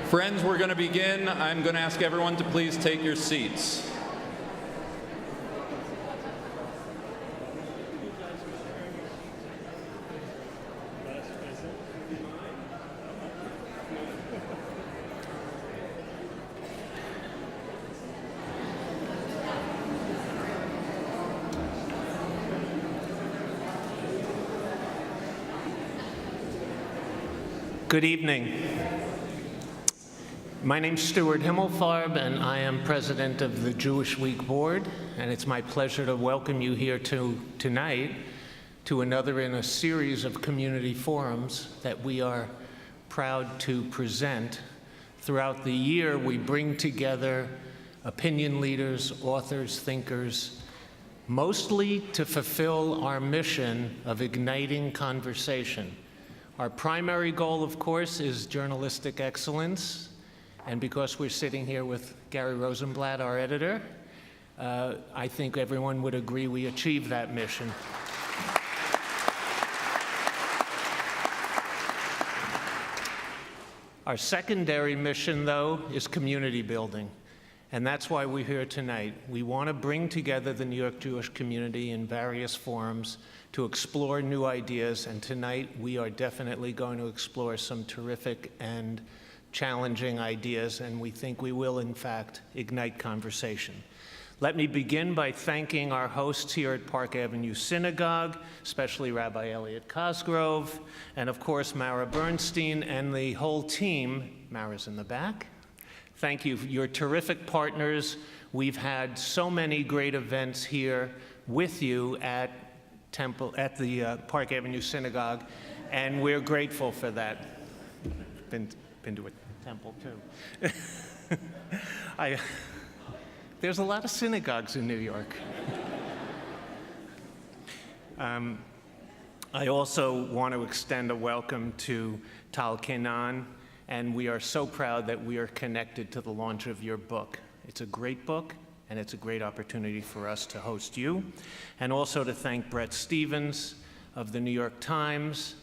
Friends, we're going to begin. I'm going to ask everyone to please take your seats. Good evening. My name's Stuart Himmelfarb, and I am president of the Jewish Week Board, and it's my pleasure to welcome you here tonight to another in a series of community forums that we are proud to present. Throughout the year, we bring together opinion leaders, authors, thinkers, mostly to fulfill our mission of igniting conversation. Our primary goal, of course, is journalistic excellence, and because we're sitting here with Gary Rosenblatt, our editor, I think everyone would agree we achieve that mission. Our secondary mission, though, is community building, and that's why we're here tonight. We want to bring together the New York Jewish community in various forums to explore new ideas, and tonight we are definitely going to explore some terrific and challenging ideas, and we think we will, in fact, ignite conversation. Let me begin by thanking our hosts here at Park Avenue Synagogue, especially Rabbi Elliot Cosgrove, and of course Mara Bernstein and the whole team. Mara's in the back. Thank you. You're terrific partners. We've had so many great events here with you at the Park Avenue Synagogue, and we're grateful for that. Been to a temple too. There's a lot of synagogues in New York. I also want to extend a welcome to Tal Keinan, and we are so proud that we are connected to the launch of your book. It's a great book, and it's a great opportunity for us to host you. And also to thank Bret Stevens of the New York Times,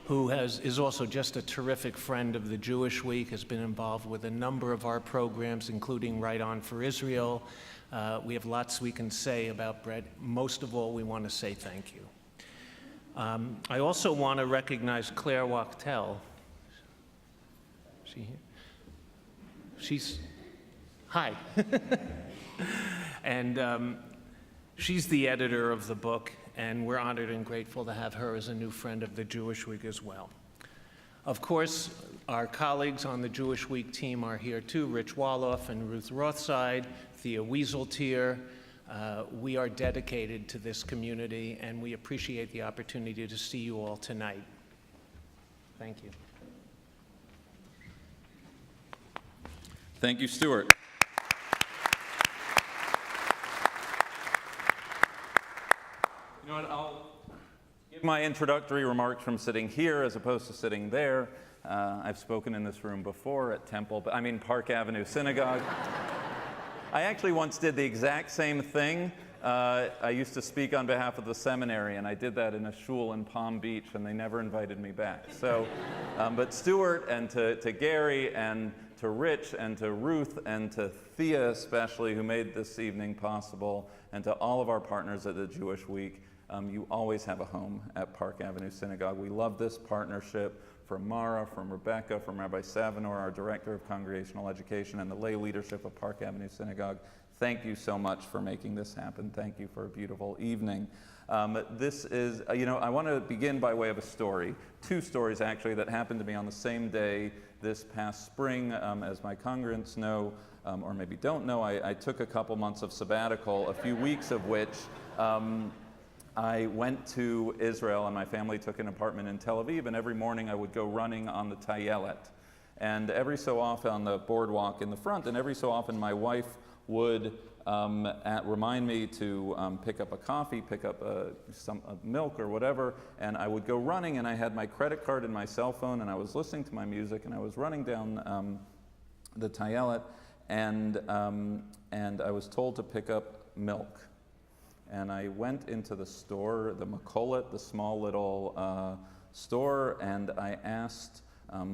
who is also just a terrific friend of the Jewish Week, has been involved with a number of our programs, including Right On for Israel. We have lots we can say about Bret. Most of all, we want to say thank you. I also want to recognize Claire Wachtel. Is she here? Hi. And she's the editor of the book, and we're honored and grateful to have her as a new friend of the Jewish Week as well. Of course, our colleagues on the Jewish Week team are here too, Rich Woloff and Ruth Rothside, Thea Wieseltier. We are dedicated to this community, and we appreciate the opportunity to see you all tonight. Thank you. Thank you, Stuart. You know what, I'll give my introductory remarks from sitting here as opposed to sitting there. I've spoken in this room before at Park Avenue Synagogue. I actually once did the exact same thing. I used to speak on behalf of the seminary, and I did that in a shul in Palm Beach, and they never invited me back. So, but Stuart and to Gary and to Rich and to Ruth and to Thea especially, who made this evening possible, and to all of our partners at the Jewish Week, you always have a home at Park Avenue Synagogue. We love this partnership from Mara, from Rebecca, from Rabbi Savinor, our Director of Congregational Education, and the lay leadership of Park Avenue Synagogue. Thank you so much for making this happen. Thank you for a beautiful evening. This is, I want to begin by way of a story. Two stories, actually, that happened to me on the same day this past spring. As my congregants know, or maybe don't know, I took a couple months of sabbatical, a few weeks of which I went to Israel, and my family took an apartment in Tel Aviv, and every morning I would go running on the Tayelet. And every so often on the boardwalk in the front, and every so often my wife would remind me to pick up a coffee, pick up some milk or whatever, and I would go running, and I had my credit card and my cell phone, and I was listening to my music, and I was running down the Tayelet, and I was told to pick up milk. And I went into the store, the Makolet, the small little store, and I asked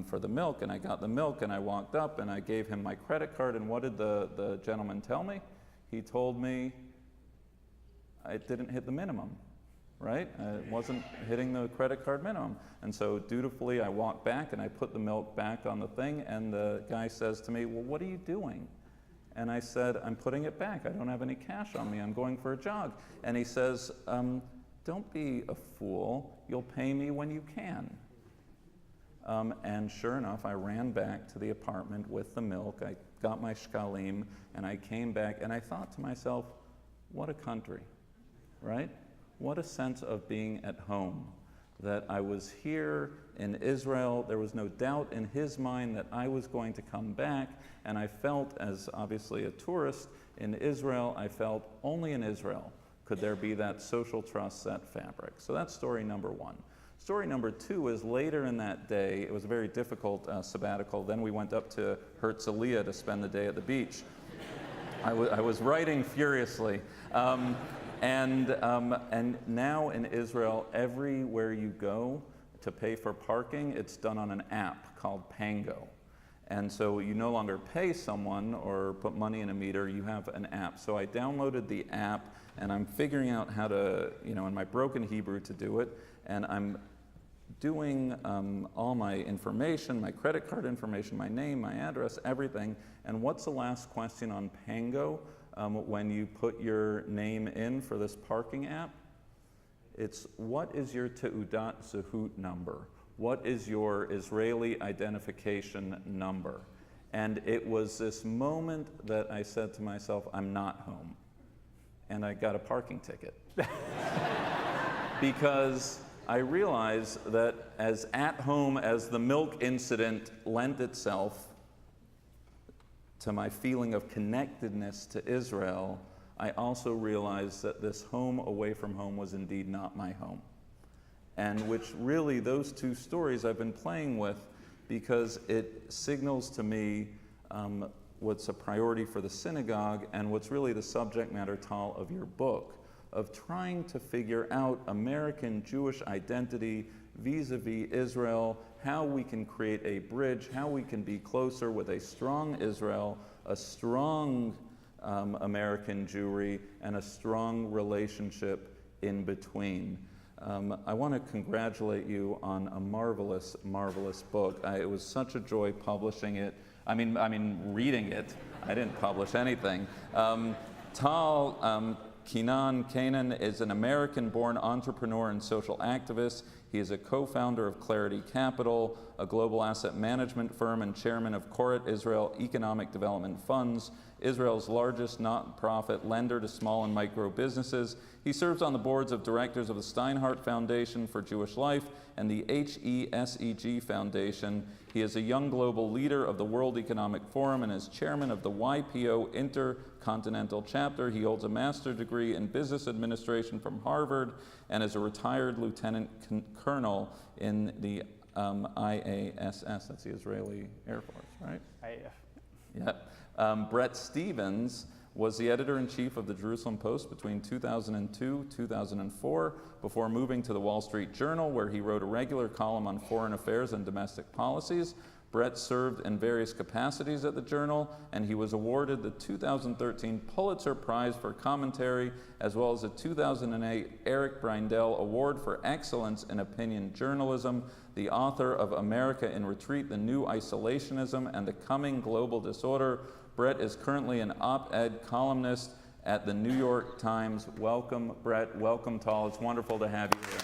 for the milk, and I got the milk, and I walked up, and I gave him my credit card, and what did the gentleman tell me? He told me I didn't hit the minimum, right? It wasn't hitting the credit card minimum. And so dutifully, I walked back, and I put the milk back on the thing, and the guy says to me, well, what are you doing? And I said, I'm putting it back. I don't have any cash on me. I'm going for a jog. And he says, don't be a fool. You'll pay me when you can. And sure enough, I ran back to the apartment with the milk. I got my shkalim, and I came back, and I thought to myself, what a country, right? What a sense of being at home, that I was here in Israel. There was no doubt in his mind that I was going to come back, and I felt, as obviously a tourist in Israel, I felt only in Israel could there be that social trust, that fabric. So that's story number one. Story number two is later in that day, it was a very difficult sabbatical. Then we went up to Herzliya to spend the day at the beach. I was writing furiously. And now in Israel, everywhere you go to pay for parking, it's done on an app called Pango. And so you no longer pay someone or put money in a meter, you have an app. So I downloaded the app, and I'm figuring out how to, in my broken Hebrew to do it, and I'm doing all my information, my credit card information, my name, my address, everything. And what's the last question on Pango when you put your name in for this parking app? It's, what is your Teudat Zehut number? What is your Israeli identification number? And it was this moment that I said to myself, I'm not home. And I got a parking ticket. Because I realized that as at home as the milk incident lent itself to my feeling of connectedness to Israel, I also realized that this home away from home was indeed not my home. And which really, those two stories I've been playing with because it signals to me what's a priority for the synagogue and what's really the subject matter, Tal, of your book, of trying to figure out American Jewish identity vis-a-vis Israel, how we can create a bridge, how we can be closer with a strong Israel, a strong American Jewry, and a strong relationship in between. I want to congratulate you on a marvelous, marvelous book. It was such a joy publishing it. I mean, reading it. I didn't publish anything. Tal Keinan is an American-born entrepreneur and social activist. He is a co-founder of Clarity Capital, a global asset management firm, and chairman of Koret Israel Economic Development Funds, Israel's largest nonprofit lender to small and micro businesses. He serves on the boards of directors of the Steinhardt Foundation for Jewish Life and the HESEG Foundation. He is a young global leader of the World Economic Forum and is chairman of the YPO Intercontinental Chapter. He holds a master's degree in business administration from Harvard and is a retired lieutenant colonel in the IASS, that's the Israeli Air Force, right? IAF. Yeah. Bret Stephens was the editor-in-chief of the Jerusalem Post between 2002-2004, before moving to the Wall Street Journal, where he wrote a regular column on foreign affairs and domestic policies. Bret served in various capacities at the Journal, and he was awarded the 2013 Pulitzer Prize for Commentary, as well as the 2008 Eric Brindell Award for Excellence in Opinion Journalism, the author of America in Retreat, The New Isolationism and the Coming Global Disorder. Bret is currently an op-ed columnist at the New York Times. Welcome, Bret. Welcome, Tal. It's wonderful to have you here.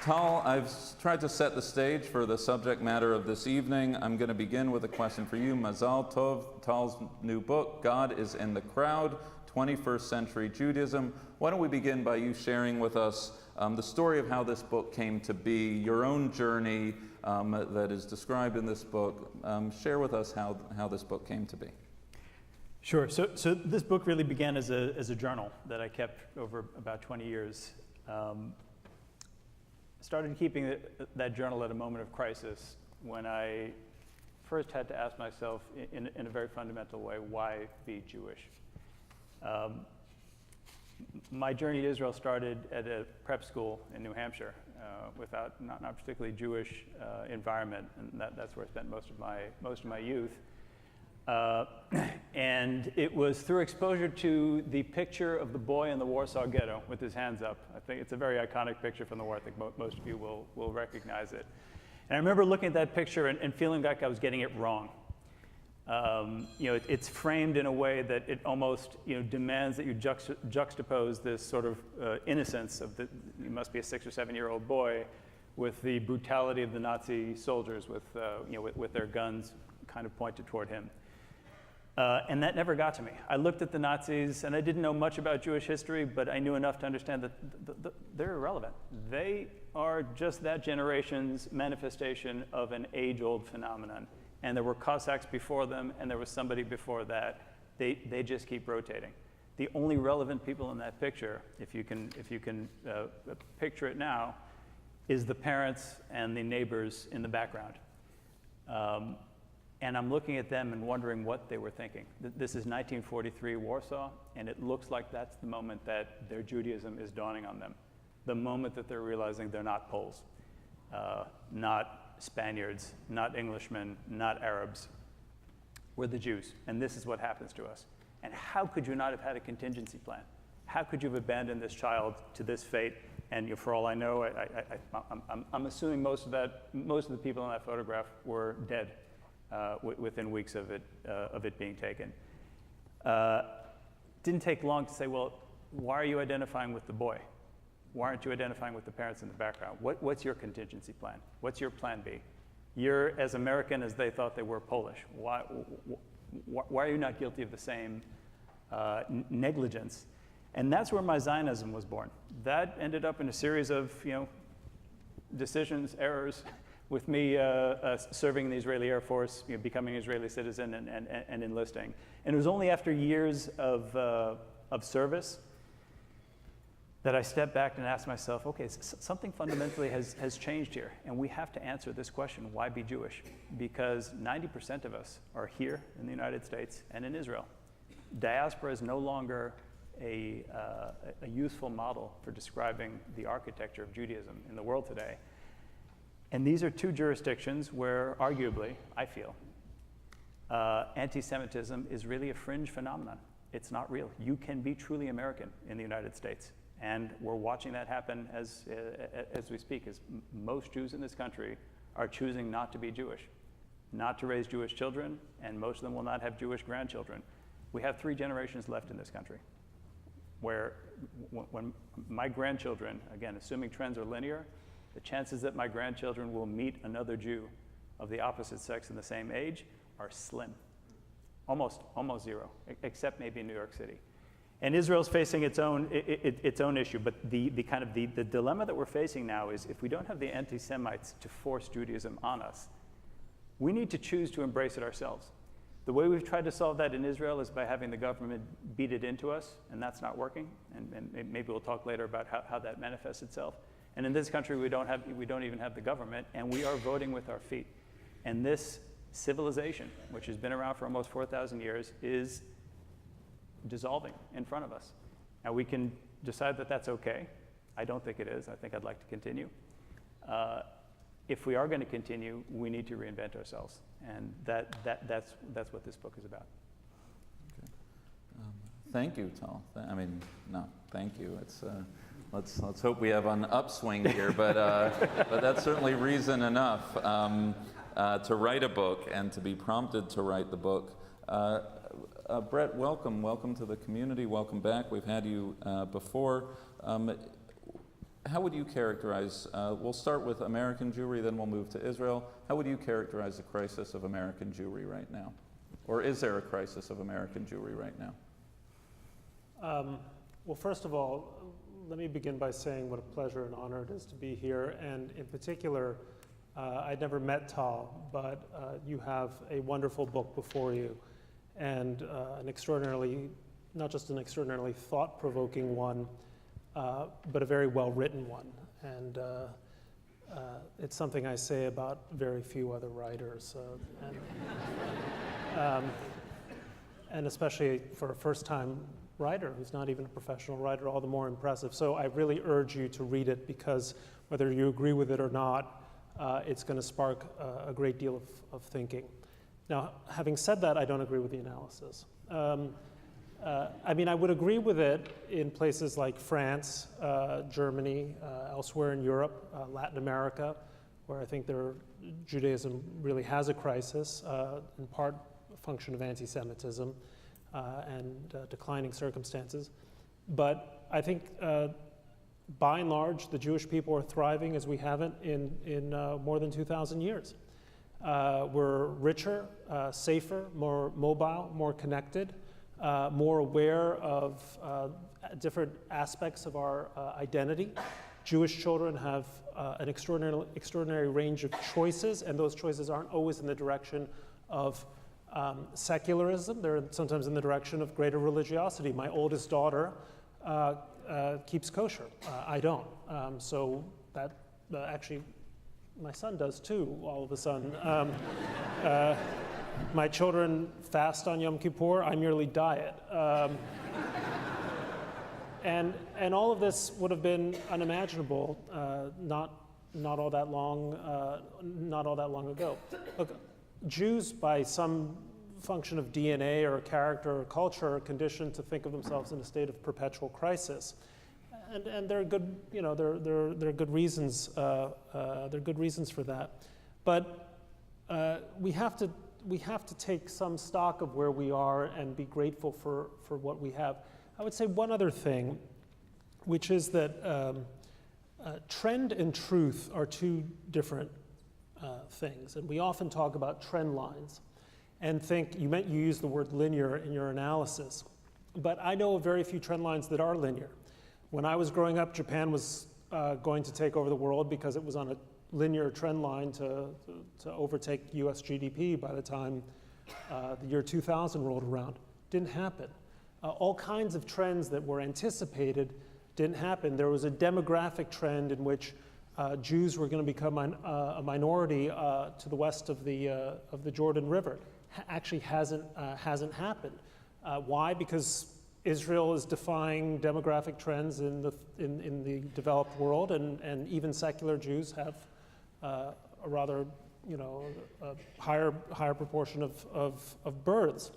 Tal, I've tried to set the stage for the subject matter of this evening. I'm going to begin with a question for you. Mazal Tov, Tal's new book, God is in the Crowd, 21st Century Judaism. Why don't we begin by you sharing with us the story of how this book came to be, your own journey that is described in this book. Share with us how this book came to be. Sure. So this book really began as a journal that I kept over about 20 years. Started keeping that journal at a moment of crisis when I first had to ask myself in a very fundamental way, why be Jewish? my journey to Israel started at a prep school in New Hampshire, not particularly Jewish environment, and that's where I spent most of my youth. And it was through exposure to the picture of the boy in the Warsaw Ghetto with his hands up. I think it's a very iconic picture from the war. I think most of you will recognize it. And I remember looking at that picture and feeling like I was getting it wrong. It's framed in a way that it almost demands that you juxtapose this sort of innocence of you must be a 6 or 7 year old boy with the brutality of the Nazi soldiers with their guns kind of pointed toward him. And that never got to me. I looked at the Nazis, and I didn't know much about Jewish history, but I knew enough to understand that they're irrelevant. They are just that generation's manifestation of an age-old phenomenon. And there were Cossacks before them, and there was somebody before that. They just keep rotating. The only relevant people in that picture, if you can picture it now, is the parents and the neighbors in the background. And I'm looking at them and wondering what they were thinking. This is 1943 Warsaw, and it looks like that's the moment that their Judaism is dawning on them. The moment that they're realizing they're not Poles, not Spaniards, not Englishmen, not Arabs. We're the Jews, and this is what happens to us. And how could you not have had a contingency plan? How could you have abandoned this child to this fate? And for all I know, I'm assuming most of the people in that photograph were dead within weeks of it being taken. Didn't take long to say, well, why are you identifying with the boy? Why aren't you identifying with the parents in the background? What's your contingency plan? What's your plan B? You're as American as they thought they were Polish. Why are you not guilty of the same negligence? And that's where my Zionism was born. That ended up in a series of decisions, errors, with me serving in the Israeli Air Force, becoming an Israeli citizen and enlisting. And it was only after years of service that I stepped back and asked myself, okay, something fundamentally has changed here, and we have to answer this question, why be Jewish? Because 90% of us are here in the United States and in Israel. Diaspora is no longer a useful model for describing the architecture of Judaism in the world today. And these are two jurisdictions where, arguably, I feel, anti-Semitism is really a fringe phenomenon. It's not real. You can be truly American in the United States. And we're watching that happen as we speak, as most Jews in this country are choosing not to be Jewish, not to raise Jewish children, and most of them will not have Jewish grandchildren. We have 3 generations left in this country, where when my grandchildren, again, assuming trends are linear, the chances that my grandchildren will meet another Jew of the opposite sex in the same age are slim, almost zero, except maybe in New York City. And Israel's facing its own issue, but the dilemma that we're facing now is if we don't have the anti-Semites to force Judaism on us, we need to choose to embrace it ourselves. The way we've tried to solve that in Israel is by having the government beat it into us, and that's not working. And maybe we'll talk later about how that manifests itself. And in this country, we don't even have the government, and we are voting with our feet. And this civilization, which has been around for almost 4,000 years, is dissolving in front of us. Now, we can decide that that's okay. I don't think it is. I think I'd like to continue. If we are going to continue, we need to reinvent ourselves, and that's what this book is about. Okay. Thank you, Tal. Thank you. It's let's hope we have an upswing here, but that's certainly reason enough to write a book and to be prompted to write the book. Bret, welcome to the community. Welcome back. We've had you before. How would you characterize, we'll start with American Jewry, then we'll move to Israel. How would you characterize the crisis of American Jewry right now? Or is there a crisis of American Jewry right now? Well, first of all, let me begin by saying what a pleasure and honor it is to be here. And in particular, I'd never met Tal, but you have a wonderful book before you, and not just an extraordinarily thought-provoking one, but a very well-written one. And it's something I say about very few other writers. And especially for a first-time writer who's not even a professional writer, all the more impressive. So I really urge you to read it, because whether you agree with it or not, it's going to spark a great deal of thinking. Now, having said that, I don't agree with the analysis. I mean, I would agree with it in places like France, Germany, elsewhere in Europe, Latin America, where I think Judaism really has a crisis, in part a function of anti-Semitism and declining circumstances. But I think, by and large, the Jewish people are thriving as we haven't in more than 2,000 years. We're richer, safer, more mobile, more connected, more aware of different aspects of our identity. Jewish children have an extraordinary range of choices, and those choices aren't always in the direction of secularism. They're sometimes in the direction of greater religiosity. My oldest daughter keeps kosher. I don't. So that actually, my son does too, all of a sudden. My children fast on Yom Kippur. I merely diet. And all of this would have been unimaginable not all that long ago. Look, Jews, by some function of DNA or character or culture, are conditioned to think of themselves in a state of perpetual crisis, and there are good, there are good reasons. There are good reasons for that, but we have to take some stock of where we are and be grateful for what we have. I would say one other thing, which is that trend and truth are two different things, and we often talk about trend lines and think, you used the word linear in your analysis, but I know of very few trend lines that are linear. When I was growing up, Japan was going to take over the world because it was on a linear trend line to overtake US GDP by the time the year 2000 rolled around. Didn't happen. All kinds of trends that were anticipated didn't happen. There was a demographic trend in which Jews were going to become a minority to the west of the Jordan River. Actually hasn't happened. Why? Because Israel is defying demographic trends in the developed world, and even secular Jews have a rather, a higher proportion of births.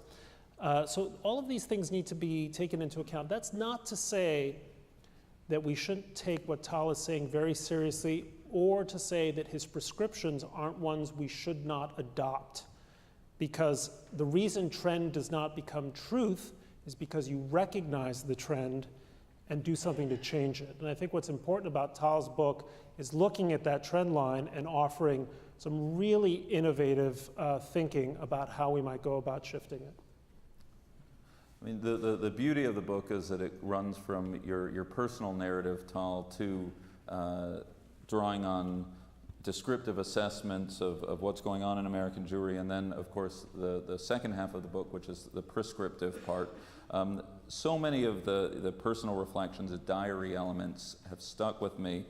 So all of these things need to be taken into account. That's not to say that we shouldn't take what Tal is saying very seriously, or to say that his prescriptions aren't ones we should not adopt. Because the reason trend does not become truth is because you recognize the trend and do something to change it. And I think what's important about Tal's book is looking at that trend line and offering some really innovative thinking about how we might go about shifting it. I mean, the beauty of the book is that it runs from your personal narrative, Tal, to drawing on descriptive assessments of what's going on in American Jewry, and then, of course, the second half of the book, which is the prescriptive part. So many of the personal reflections, the diary elements, have stuck with me.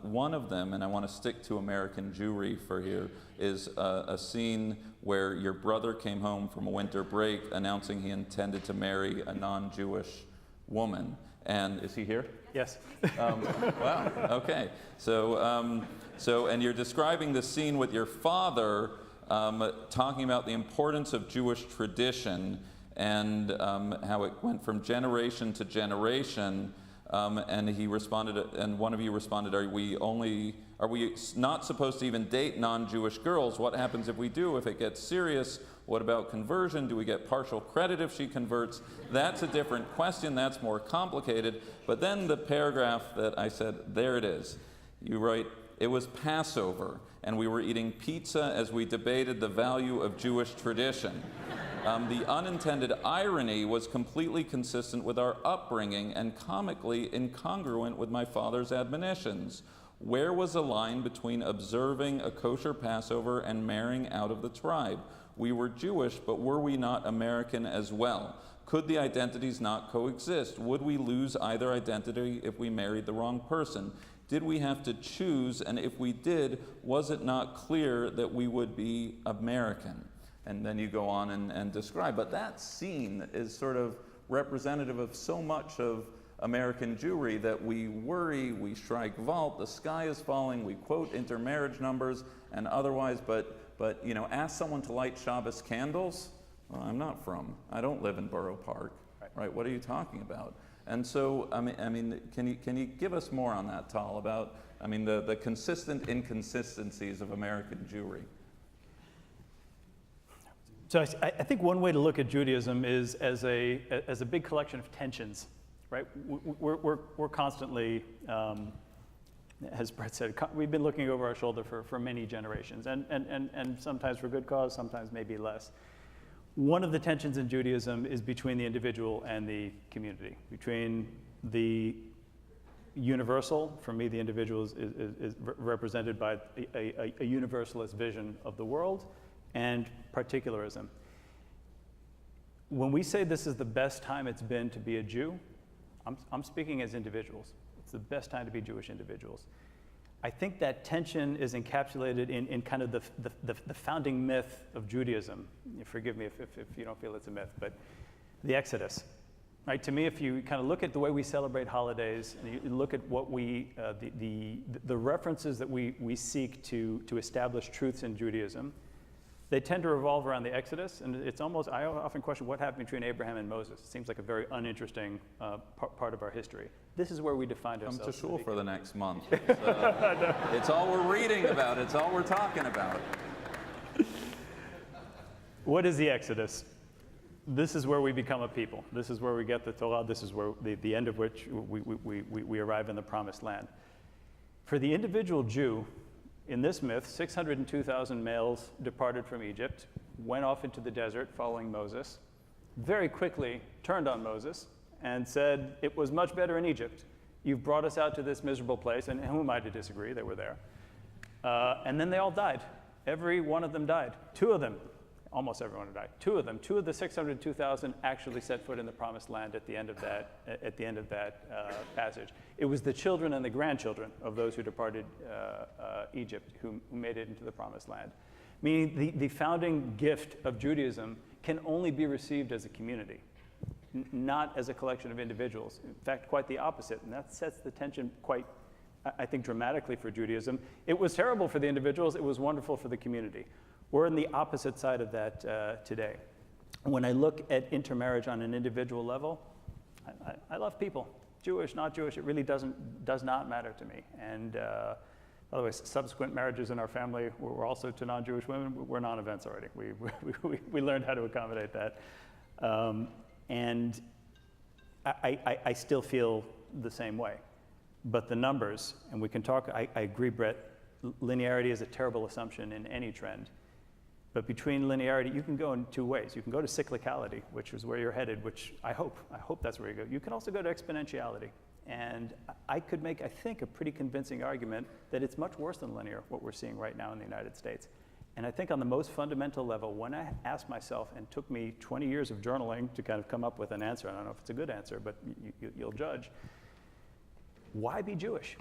One of them, and I want to stick to American Jewry for here, is a scene where your brother came home from a winter break announcing he intended to marry a non-Jewish woman. And is he here? Yes. Wow, okay. So, and you're describing the scene with your father, talking about the importance of Jewish tradition and how it went from generation to generation. And he responded, and one of you responded, are we not supposed to even date non-Jewish girls? What happens if we do? If it gets serious, what about conversion? Do we get partial credit if she converts? That's a different question. That's more complicated. But then the paragraph that I said, there it is. You write, it was Passover, and we were eating pizza as we debated the value of Jewish tradition. The unintended irony was completely consistent with our upbringing and comically incongruent with my father's admonitions. Where was the line between observing a kosher Passover and marrying out of the tribe? We were Jewish, but were we not American as well? Could the identities not coexist? Would we lose either identity if we married the wrong person? Did we have to choose? And if we did, was it not clear that we would be American? And then you go on and describe. But that scene is sort of representative of so much of American Jewry that we worry, we strike vault, the sky is falling, we quote intermarriage numbers and otherwise, but you know, ask someone to light Shabbos candles. Well, I'm not from, I don't live in Borough Park, right? What are you talking about? And so, I mean, can you give us more on that, Tal, about, I mean, the consistent inconsistencies of American Jewry? So I think one way to look at Judaism is as a big collection of tensions, right? We're constantly, as Bret said, we've been looking over our shoulder for many generations, and sometimes for good cause, sometimes maybe less. One of the tensions in Judaism is between the individual and the community, between the universal. For me, the individual is represented by a universalist vision of the world, and particularism. When we say this is the best time it's been to be a Jew, I'm speaking as individuals. It's the best time to be Jewish individuals. I think that tension is encapsulated in kind of the founding myth of Judaism. Forgive me if you don't feel it's a myth, but the Exodus. Right? To me, if you kind of look at the way we celebrate holidays, and you look at what the references that we seek to establish truths in Judaism, they tend to revolve around the Exodus, and it's almost, I often question what happened between Abraham and Moses. It seems like a very uninteresting part of our history. This is where we defined ourselves. Come to shul for the next month. It's all we're reading about. It's all we're talking about. What is the Exodus? This is where we become a people. This is where we get the Torah. This is where the end of which we arrive in the Promised Land. For the individual Jew, in this myth, 602,000 males departed from Egypt, went off into the desert following Moses, very quickly turned on Moses and said, it was much better in Egypt. You've brought us out to this miserable place, and who am I to disagree? They were there. And then they all died. Every one of them died. Two of them, almost everyone died. Two of them, two of the 602,000 actually set foot in the Promised Land at the end of that passage. It was the children and the grandchildren of those who departed Egypt who made it into the Promised Land. Meaning the founding gift of Judaism can only be received as a community, not as a collection of individuals. In fact, quite the opposite, and that sets the tension quite, I think, dramatically for Judaism. It was terrible for the individuals, it was wonderful for the community. We're on the opposite side of that today. When I look at intermarriage on an individual level, I love people. Jewish, not Jewish, it really does not matter to me. And by the way, subsequent marriages in our family were also to non-Jewish women. We're non-events already. We learned how to accommodate that. And I still feel the same way. But the numbers, and we can talk, I agree, Bret, linearity is a terrible assumption in any trend. But between linearity, you can go in two ways. You can go to cyclicality, which is where you're headed, which I hope that's where you go. You can also go to exponentiality. And I could make, I think, a pretty convincing argument that it's much worse than linear, what we're seeing right now in the United States. And I think on the most fundamental level, when I asked myself, and it took me 20 years of journaling to kind of come up with an answer, I don't know if it's a good answer, but you'll judge, why be Jewish?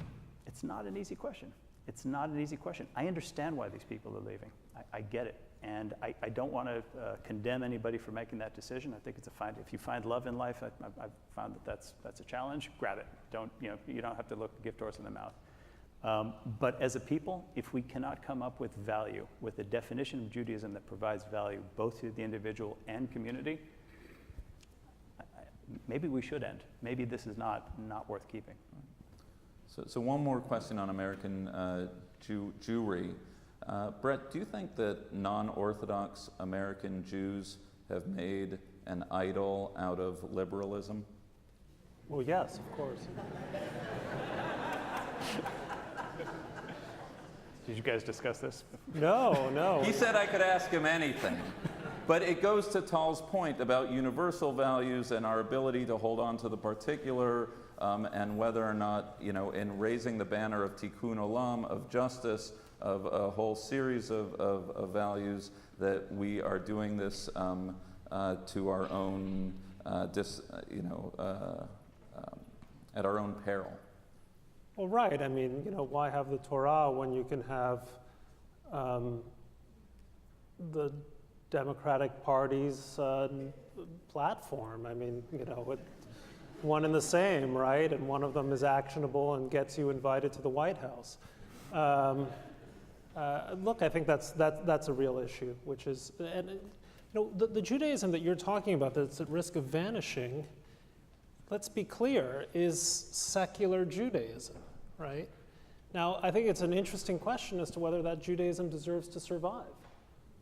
It's not an easy question. It's not an easy question. I understand why these people are leaving. I get it. And I don't want to condemn anybody for making that decision. I think it's if you find love in life, I've found that's a challenge. Grab it. You don't have to look a gift horse in the mouth. But as a people, if we cannot come up with value, with a definition of Judaism that provides value both to the individual and community, maybe we should end. Maybe this is not worth keeping. So one more question on American Jewry. Bret, do you think that non-Orthodox American Jews have made an idol out of liberalism? Well, yes, of course. Did you guys discuss this? No. He said I could ask him anything. But it goes to Tal's point about universal values and our ability to hold on to the particular, and whether or not, in raising the banner of tikkun olam, of justice, of a whole series of values, that we are doing this to our own, at our own peril. Well, right. I mean, why have the Torah when you can have the Democratic Party's platform. I mean, one and the same, right? And one of them is actionable and gets you invited to the White House. Look, I think that's a real issue, which is, and the Judaism that you're talking about that's at risk of vanishing, let's be clear, is secular Judaism, right? Now, I think it's an interesting question as to whether that Judaism deserves to survive.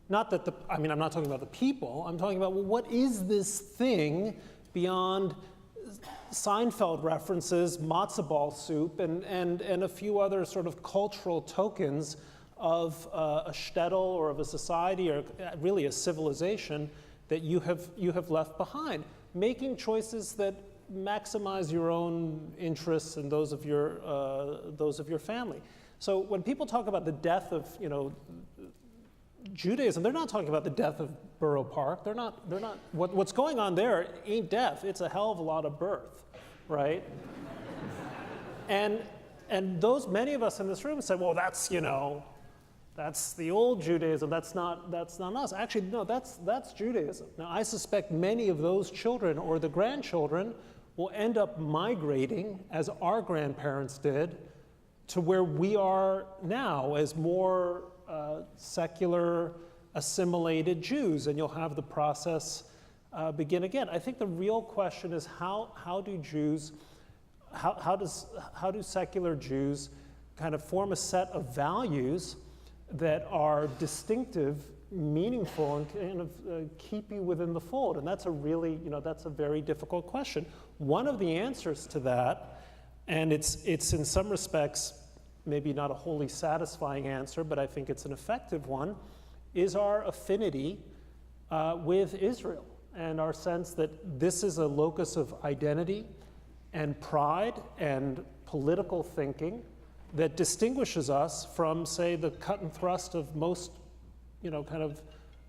Not that I'm not talking about the people, I'm talking about, well, what is this thing beyond Seinfeld references, matzo ball soup, and a few other sort of cultural tokens of a shtetl or of a society or really a civilization that you have left behind, making choices that maximize your own interests and those of your family. So when people talk about the death of Judaism, they're not talking about the death of Borough Park. They're not. What's going on there ain't death. It's a hell of a lot of birth, right? and many of us in this room said, well, that's the old Judaism. That's not us. Actually, no, that's Judaism. Now, I suspect many of those children or the grandchildren will end up migrating, as our grandparents did, to where we are now as more secular, assimilated Jews, and you'll have the process begin again. I think the real question is how do secular Jews kind of form a set of values that are distinctive, meaningful, and kind of keep you within the fold? And that's a really, that's a very difficult question. One of the answers to that, and it's in some respects maybe not a wholly satisfying answer, but I think it's an effective one, is our affinity with Israel and our sense that this is a locus of identity and pride and political thinking that distinguishes us from, say, the cut and thrust of most, kind of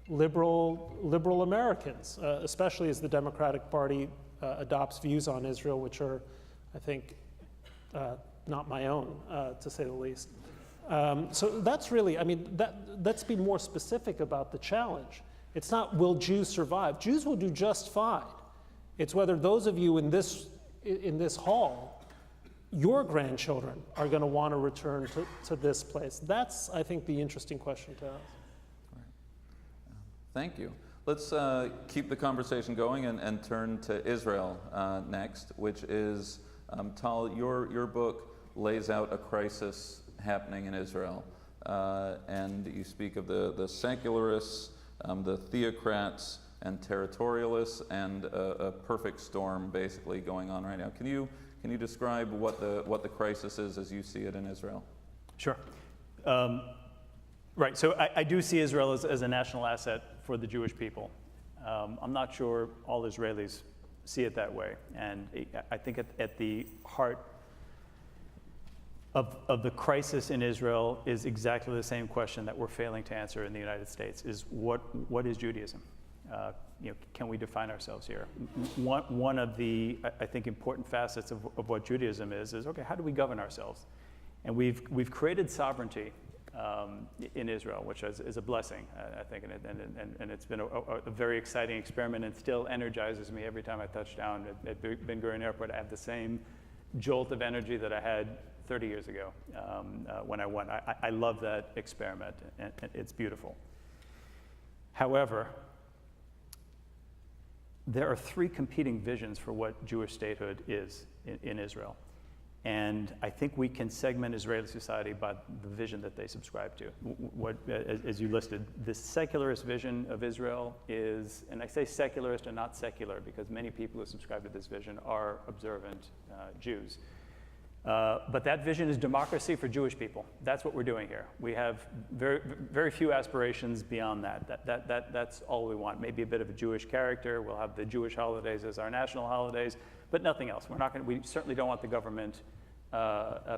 liberal Americans, especially as the Democratic Party adopts views on Israel, which are, I think, not my own, to say the least. So that's really, let's be more specific about the challenge. It's not, will Jews survive? Jews will do just fine. It's whether those of you in this hall, your grandchildren are going to want to return to this place. That's, I think, the interesting question to ask. Right. Thank you. Let's keep the conversation going and turn to Israel next, which is, Tal, your book lays out a crisis happening in Israel. And you speak of the secularists, the theocrats, and territorialists, and a perfect storm basically going on right now. Can you describe what the crisis is as you see it in Israel? Sure. Right. So I do see Israel as a national asset for the Jewish people. I'm not sure all Israelis see it that way, and I think at the heart of the crisis in Israel is exactly the same question that we're failing to answer in the United States: is what is Judaism? Can we define ourselves here? One of the, I think, important facets of what Judaism is okay, how do we govern ourselves? And we've created sovereignty in Israel, which is a blessing, I think, and it's been a very exciting experiment, and still energizes me every time I touch down at Ben Gurion Airport. I have the same jolt of energy that I had 30 years ago when I went. I love that experiment, and it's beautiful. However, there are three competing visions for what Jewish statehood is in Israel. And I think we can segment Israeli society by the vision that they subscribe to. As you listed, the secularist vision of Israel is, and I say secularist and not secular because many people who subscribe to this vision are observant Jews. But that vision is democracy for Jewish people. That's what we're doing here. We have very, very few aspirations beyond that. That's all we want. Maybe a bit of a Jewish character. We'll have the Jewish holidays as our national holidays, but nothing else. We certainly don't want the government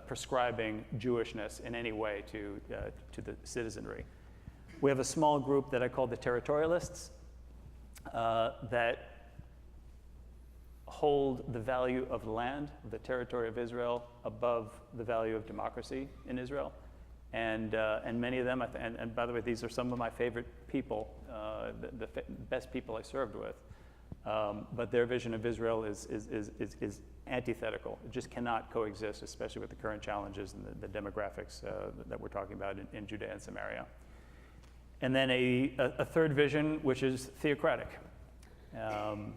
prescribing Jewishness in any way to the citizenry. We have a small group that I call the territorialists that hold the value of land, the territory of Israel, above the value of democracy in Israel. And many of them, and by the way, these are some of my favorite people, the best people I served with. But their vision of Israel is antithetical. It just cannot coexist, especially with the current challenges and the demographics that we're talking about in Judea and Samaria. And then a third vision, which is theocratic.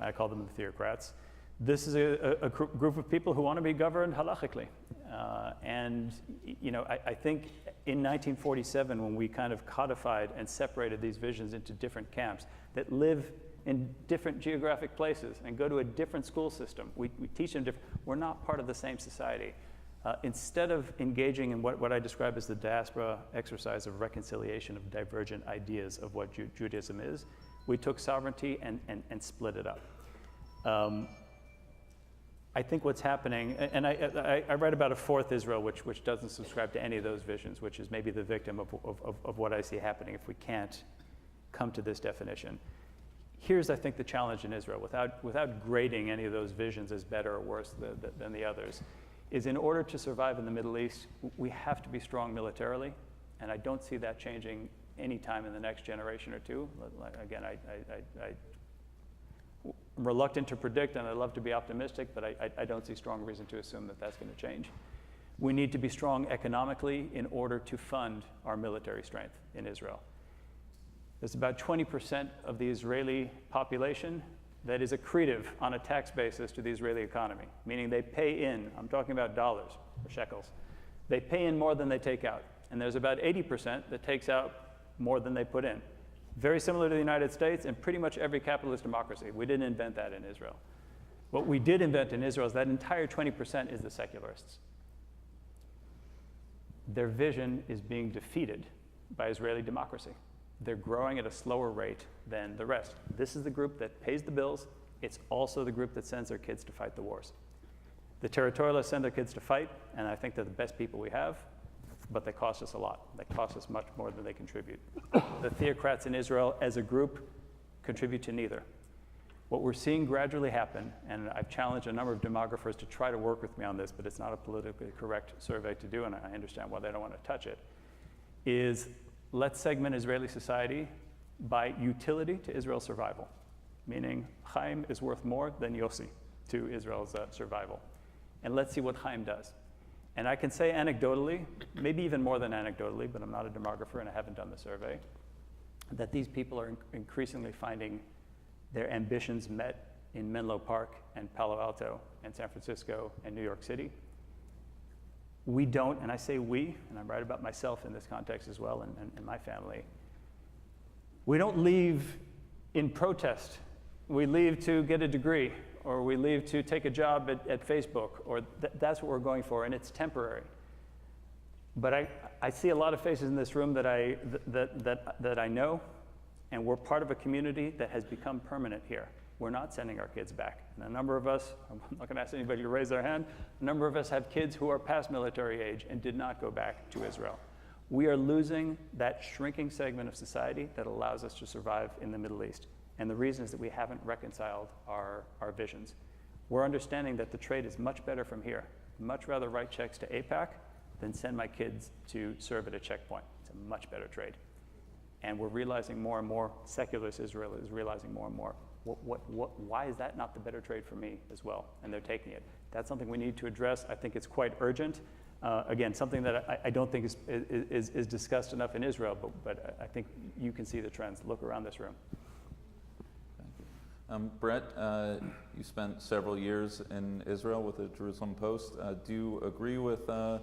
I call them the theocrats. This is a group of people who want to be governed halachically. And you know, I think in 1947, when we kind of codified and separated these visions into different camps that live in different geographic places and go to a different school system, we teach them different. We're not part of the same society. Instead of engaging in what I describe as the diaspora exercise of reconciliation of divergent ideas of what Judaism is, we took sovereignty and split it up. I think what's happening, and I write about a fourth Israel, which doesn't subscribe to any of those visions, which is maybe the victim of what I see happening if we can't come to this definition. Here's, I think, the challenge in Israel, without grading any of those visions as better or worse than the others, is in order to survive in the Middle East, we have to be strong militarily, and I don't see that changing anytime in the next generation or two. Again, I'm reluctant to predict, and I'd love to be optimistic, but I don't see strong reason to assume that that's going to change. We need to be strong economically in order to fund our military strength in Israel. There's about 20% of the Israeli population that is accretive on a tax basis to the Israeli economy, meaning they pay in, I'm talking about dollars or shekels, they pay in more than they take out. And there's about 80% that takes out more than they put in. Very similar to the United States and pretty much every capitalist democracy. We didn't invent that in Israel. What we did invent in Israel is that entire 20% is the secularists. Their vision is being defeated by Israeli democracy. They're growing at a slower rate than the rest. This is the group that pays the bills. It's also the group that sends their kids to fight the wars. The territorialists send their kids to fight, and I think they're the best people we have, but they cost us a lot. They cost us much more than they contribute. The theocrats in Israel as a group contribute to neither. What we're seeing gradually happen, and I've challenged a number of demographers to try to work with me on this, but it's not a politically correct survey to do, and I understand why they don't want to touch it, is let's segment Israeli society by utility to Israel's survival, meaning Chaim is worth more than Yossi to Israel's survival. And let's see what Chaim does. And I can say anecdotally, maybe even more than anecdotally, but I'm not a demographer and I haven't done the survey, that these people are increasingly finding their ambitions met in Menlo Park and Palo Alto and San Francisco and New York City. We don't, and I say we, and I write about myself in this context as well and my family, we don't leave in protest. We leave to get a degree, or we leave to take a job at Facebook, or that's what we're going for, and it's temporary. But I see a lot of faces in this room that I know, and we're part of a community that has become permanent here. We're not sending our kids back. And a number of us, I'm not going to ask anybody to raise their hand, a number of us have kids who are past military age and did not go back to Israel. We are losing that shrinking segment of society that allows us to survive in the Middle East. And the reason is that we haven't reconciled our visions. We're understanding that the trade is much better from here. Much rather write checks to AIPAC than send my kids to serve at a checkpoint. It's a much better trade. And we're realizing more and more, secularist Israel is realizing more and more, why is that not the better trade for me as well? And they're taking it. That's something we need to address. I think it's quite urgent. Again, something that I don't think is discussed enough in Israel, but I think you can see the trends. Look around this room. Bret, you spent several years in Israel with the Jerusalem Post. Do you agree with the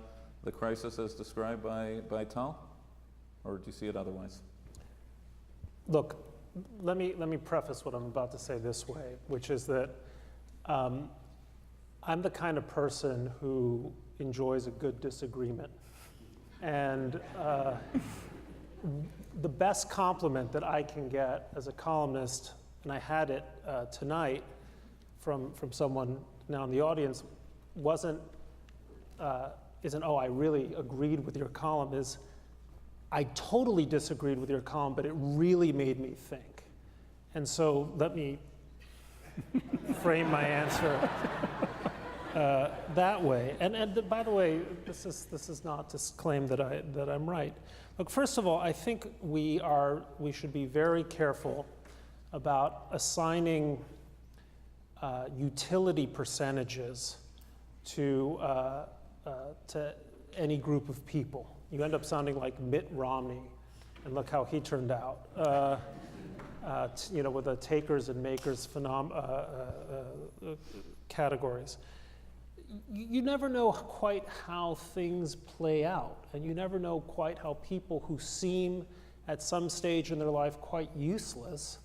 crisis as described by Tal, or do you see it otherwise? Look, let me preface what I'm about to say this way, which is that I'm the kind of person who enjoys a good disagreement. And the best compliment that I can get as a columnist, and I had it tonight from someone now in the audience, isn't, oh, I really agreed with your column, is I totally disagreed with your column, but it really made me think. And so let me frame my answer that way. And by the way, this is not to claim that I'm right. Look, first of all, I think we should be very careful about assigning utility percentages to any group of people. You end up sounding like Mitt Romney, and look how he turned out. With the takers and makers categories. You never know quite how things play out, and you never know quite how people who seem at some stage in their life quite useless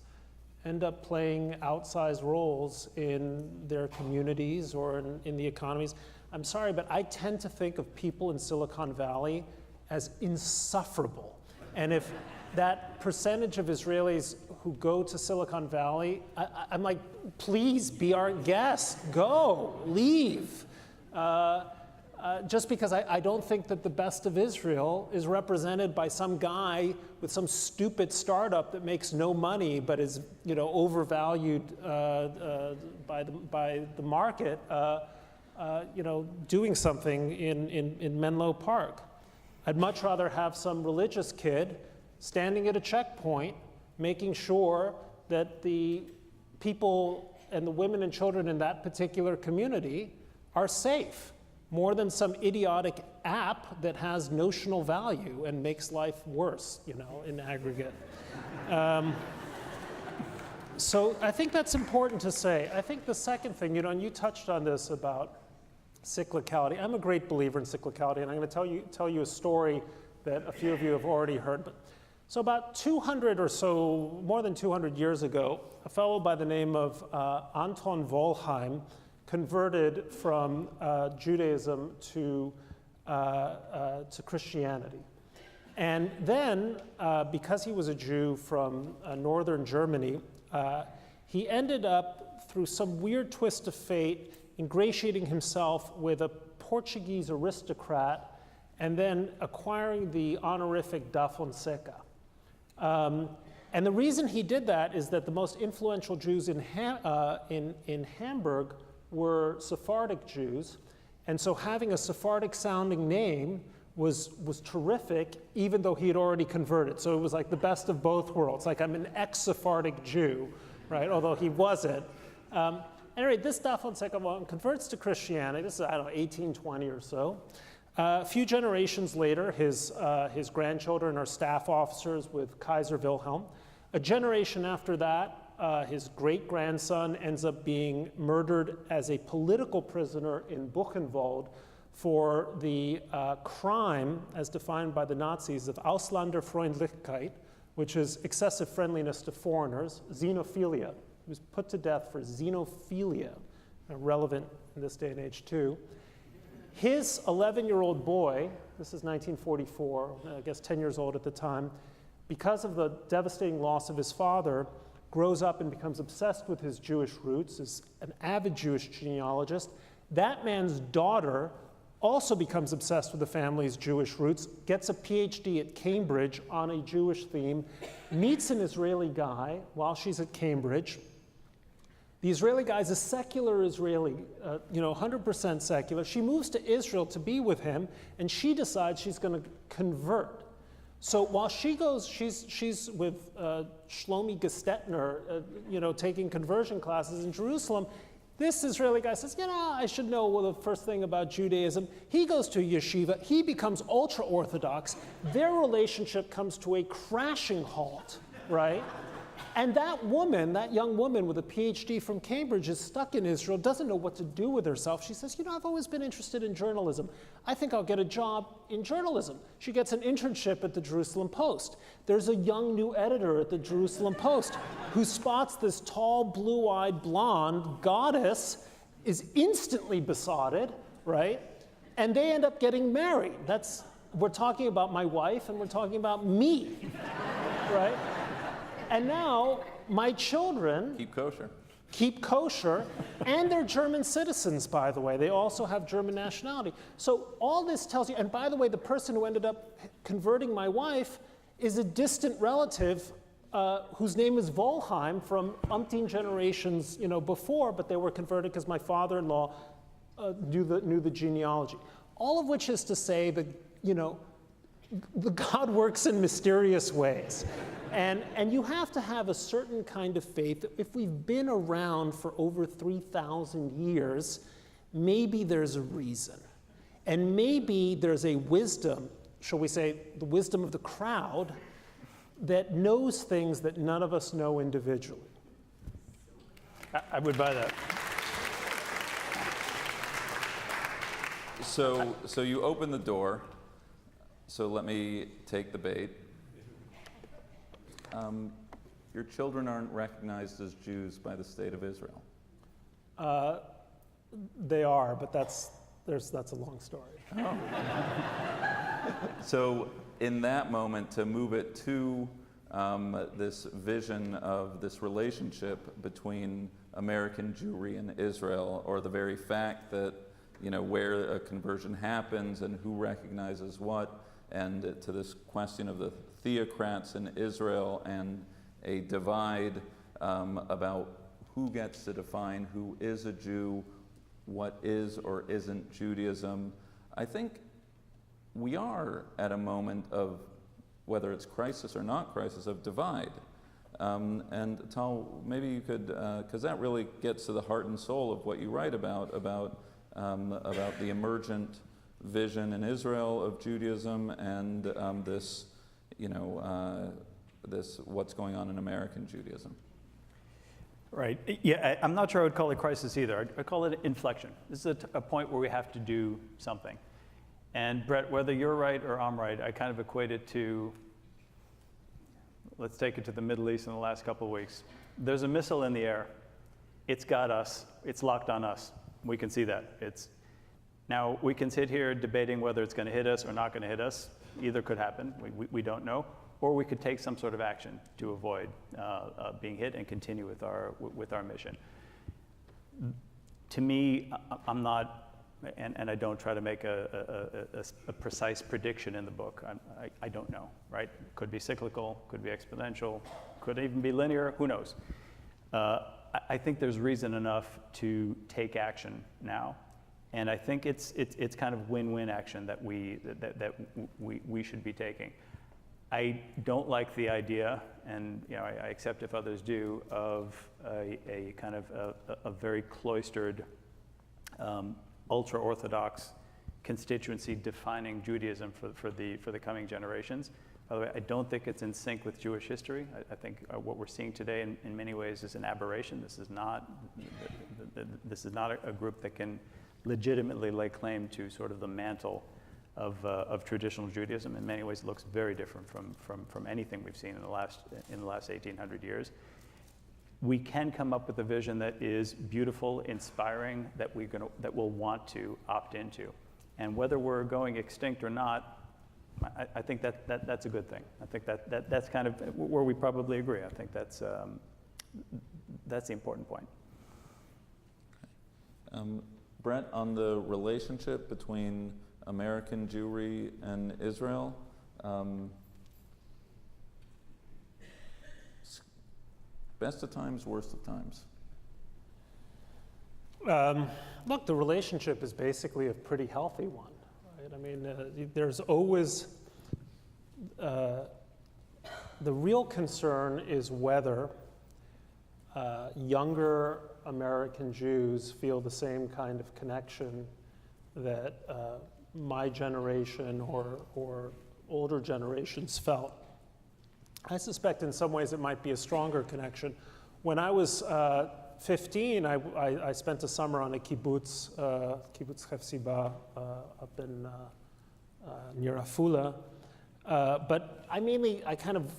end up playing outsized roles in their communities or in the economies. I'm sorry, but I tend to think of people in Silicon Valley as insufferable. And if that percentage of Israelis who go to Silicon Valley, I'm like, please be our guest, go, leave. Just because I don't think that the best of Israel is represented by some guy with some stupid startup that makes no money but is overvalued by the market, doing something in Menlo Park. I'd much rather have some religious kid standing at a checkpoint, making sure that the people and the women and children in that particular community are safe, more than some idiotic app that has notional value and makes life worse, in aggregate. So I think that's important to say. I think the second thing, and you touched on this about cyclicality. I'm a great believer in cyclicality, and I'm going to tell you a story that a few of you have already heard. So about 200 or so, more than 200 years ago, a fellow by the name of Anton Wollheim converted from Judaism to Christianity. And then, because he was a Jew from northern Germany, he ended up, through some weird twist of fate, ingratiating himself with a Portuguese aristocrat and then acquiring the honorific da Fonseca. And the reason he did that is that the most influential Jews in Hamburg were Sephardic Jews, and so having a Sephardic-sounding name was terrific, even though he had already converted. So it was like the best of both worlds. Like, I'm an ex-Sephardic Jew, right? Although he wasn't. Anyway, this da Fonseca converts to Christianity. This is, 1820 or so. A few generations later, his grandchildren are staff officers with Kaiser Wilhelm. A generation after that, his great-grandson ends up being murdered as a political prisoner in Buchenwald for the crime, as defined by the Nazis, of Ausländerfreundlichkeit, which is excessive friendliness to foreigners, xenophilia. He was put to death for xenophilia, relevant in this day and age too. His 11-year-old boy, this is 1944, I guess 10 years old at the time, because of the devastating loss of his father, grows up and becomes obsessed with his Jewish roots, is an avid Jewish genealogist. That man's daughter also becomes obsessed with the family's Jewish roots, gets a PhD at Cambridge on a Jewish theme, meets an Israeli guy while she's at Cambridge. The Israeli guy is a secular Israeli, 100% secular. She moves to Israel to be with him, and she decides she's going to convert. So while she goes, she's with Shlomi Gestetner, taking conversion classes in Jerusalem. This Israeli guy says, I should know the first thing about Judaism. He goes to yeshiva. He becomes ultra-Orthodox. Their relationship comes to a crashing halt, right? And that woman, that young woman with a PhD from Cambridge, is stuck in Israel, doesn't know what to do with herself. She says, I've always been interested in journalism. I think I'll get a job in journalism. She gets an internship at the Jerusalem Post. There's a young new editor at the Jerusalem Post who spots this tall, blue-eyed, blonde goddess, is instantly besotted, right? And they end up getting married. We're talking about my wife, and we're talking about me, right? And now my children keep kosher, and they're German citizens, by the way. They also have German nationality. So all this tells you, and by the way, the person who ended up converting my wife is a distant relative whose name is Wollheim from umpteen generations before, but they were converted because my father-in-law knew the genealogy. All of which is to say that, the God works in mysterious ways. And you have to have a certain kind of faith. If we've been around for over 3,000 years, maybe there's a reason. And maybe there's a wisdom, shall we say, the wisdom of the crowd, that knows things that none of us know individually. I would buy that. So you open the door. So let me take the bait. Your children aren't recognized as Jews by the state of Israel. They are, but that's a long story. Oh. So in that moment, to move it to this vision of this relationship between American Jewry and Israel, or the very fact that, where a conversion happens and who recognizes what, and to this question of the theocrats in Israel and a divide about who gets to define who is a Jew, what is or isn't Judaism. I think we are at a moment of, whether it's crisis or not crisis, of divide. And Tal, maybe you could, because that really gets to the heart and soul of what you write about the emergent vision in Israel of Judaism and this what's going on in American Judaism. Right. Yeah, I'm not sure I would call it crisis either. I'd call it inflection. This is a point where we have to do something. And Bret, whether you're right or I'm right, I kind of equate it to, let's take it to the Middle East in the last couple of weeks. There's a missile in the air. It's got us. It's locked on us. We can see that. Now, we can sit here debating whether it's going to hit us or not going to hit us. Either could happen. We don't know. Or we could take some sort of action to avoid being hit and continue with our mission. To me, I'm not, and I don't try to make a precise prediction in the book. I don't know, right? Could be cyclical, could be exponential, could even be linear, who knows? I think there's reason enough to take action now. And I think it's kind of win-win action that we should be taking. I don't like the idea, and I accept if others do, of a kind of a very cloistered, ultra-Orthodox constituency defining Judaism for the coming generations. By the way, I don't think it's in sync with Jewish history. I think what we're seeing today in many ways is an aberration. This is not a group that can legitimately lay claim to sort of the mantle of traditional Judaism. In many ways, it looks very different from anything we've seen in the last 1,800 years. We can come up with a vision that is beautiful, inspiring, that we'll want to opt into, and whether we're going extinct or not, I think that's a good thing. I think that's kind of where we probably agree. I think that's the important point. Bret, on the relationship between American Jewry and Israel, best of times, worst of times? Look, the relationship is basically a pretty healthy one, right? I mean, there's always, the real concern is whether younger American Jews feel the same kind of connection that my generation or older generations felt. I suspect in some ways it might be a stronger connection. When I was 15, I spent a summer on a kibbutz, kibbutz Hefzibah, up in near Afula. But I kind of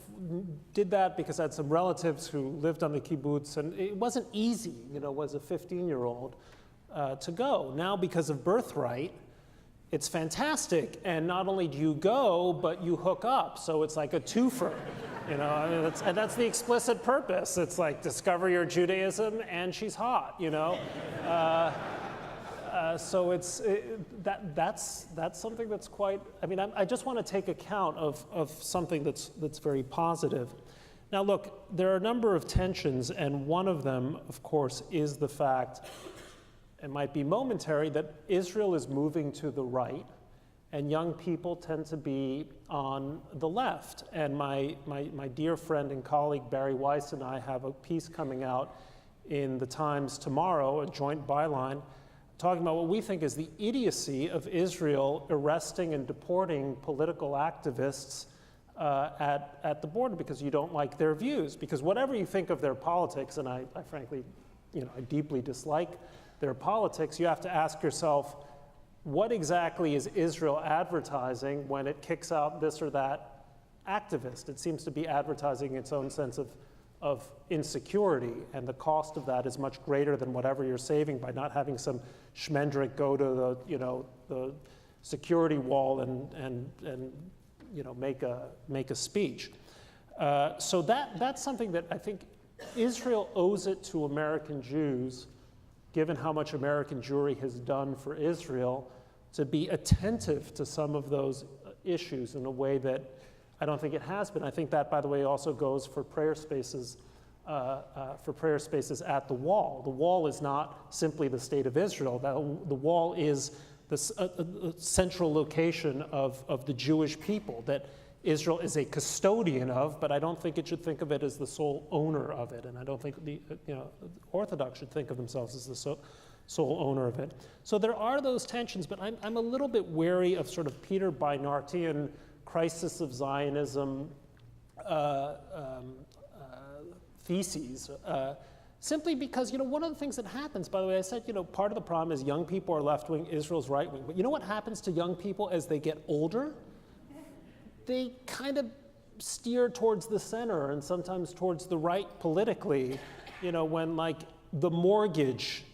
did that because I had some relatives who lived on the kibbutz, and it wasn't easy, as a 15-year-old to go. Now, because of birthright, it's fantastic, and not only do you go, but you hook up, so it's like a twofer. And that's the explicit purpose. It's like discover your Judaism, and she's hot. So that's something that's quite. I just want to take account of something that's very positive. Now, look, there are a number of tensions, and one of them, of course, is the fact, it might be momentary, that Israel is moving to the right, and young people tend to be on the left. And my dear friend and colleague Barry Weiss and I have a piece coming out in the Times tomorrow, a joint byline, talking about what we think is the idiocy of Israel arresting and deporting political activists at the border because you don't like their views. Because whatever you think of their politics, and I frankly, I deeply dislike their politics, you have to ask yourself, what exactly is Israel advertising when it kicks out this or that activist? It seems to be advertising its own sense of insecurity, and the cost of that is much greater than whatever you're saving by not having some schmendrick go to the security wall and make a speech. So that's something that I think Israel owes it to American Jews, given how much American Jewry has done for Israel, to be attentive to some of those issues in a way that I don't think it has been. I think that, by the way, also goes for prayer spaces at the Wall. The Wall is not simply the state of Israel. The Wall is the central location of the Jewish people that Israel is a custodian of, but I don't think it should think of it as the sole owner of it, and I don't think the Orthodox should think of themselves as the sole owner of it. So there are those tensions, but I'm a little bit wary of sort of Peter Beinartian crisis of Zionism theses, simply because, one of the things that happens, by the way, I said, part of the problem is young people are left-wing, Israel's right-wing, but you know what happens to young people as they get older? They kind of steer towards the center and sometimes towards the right politically, when like the mortgage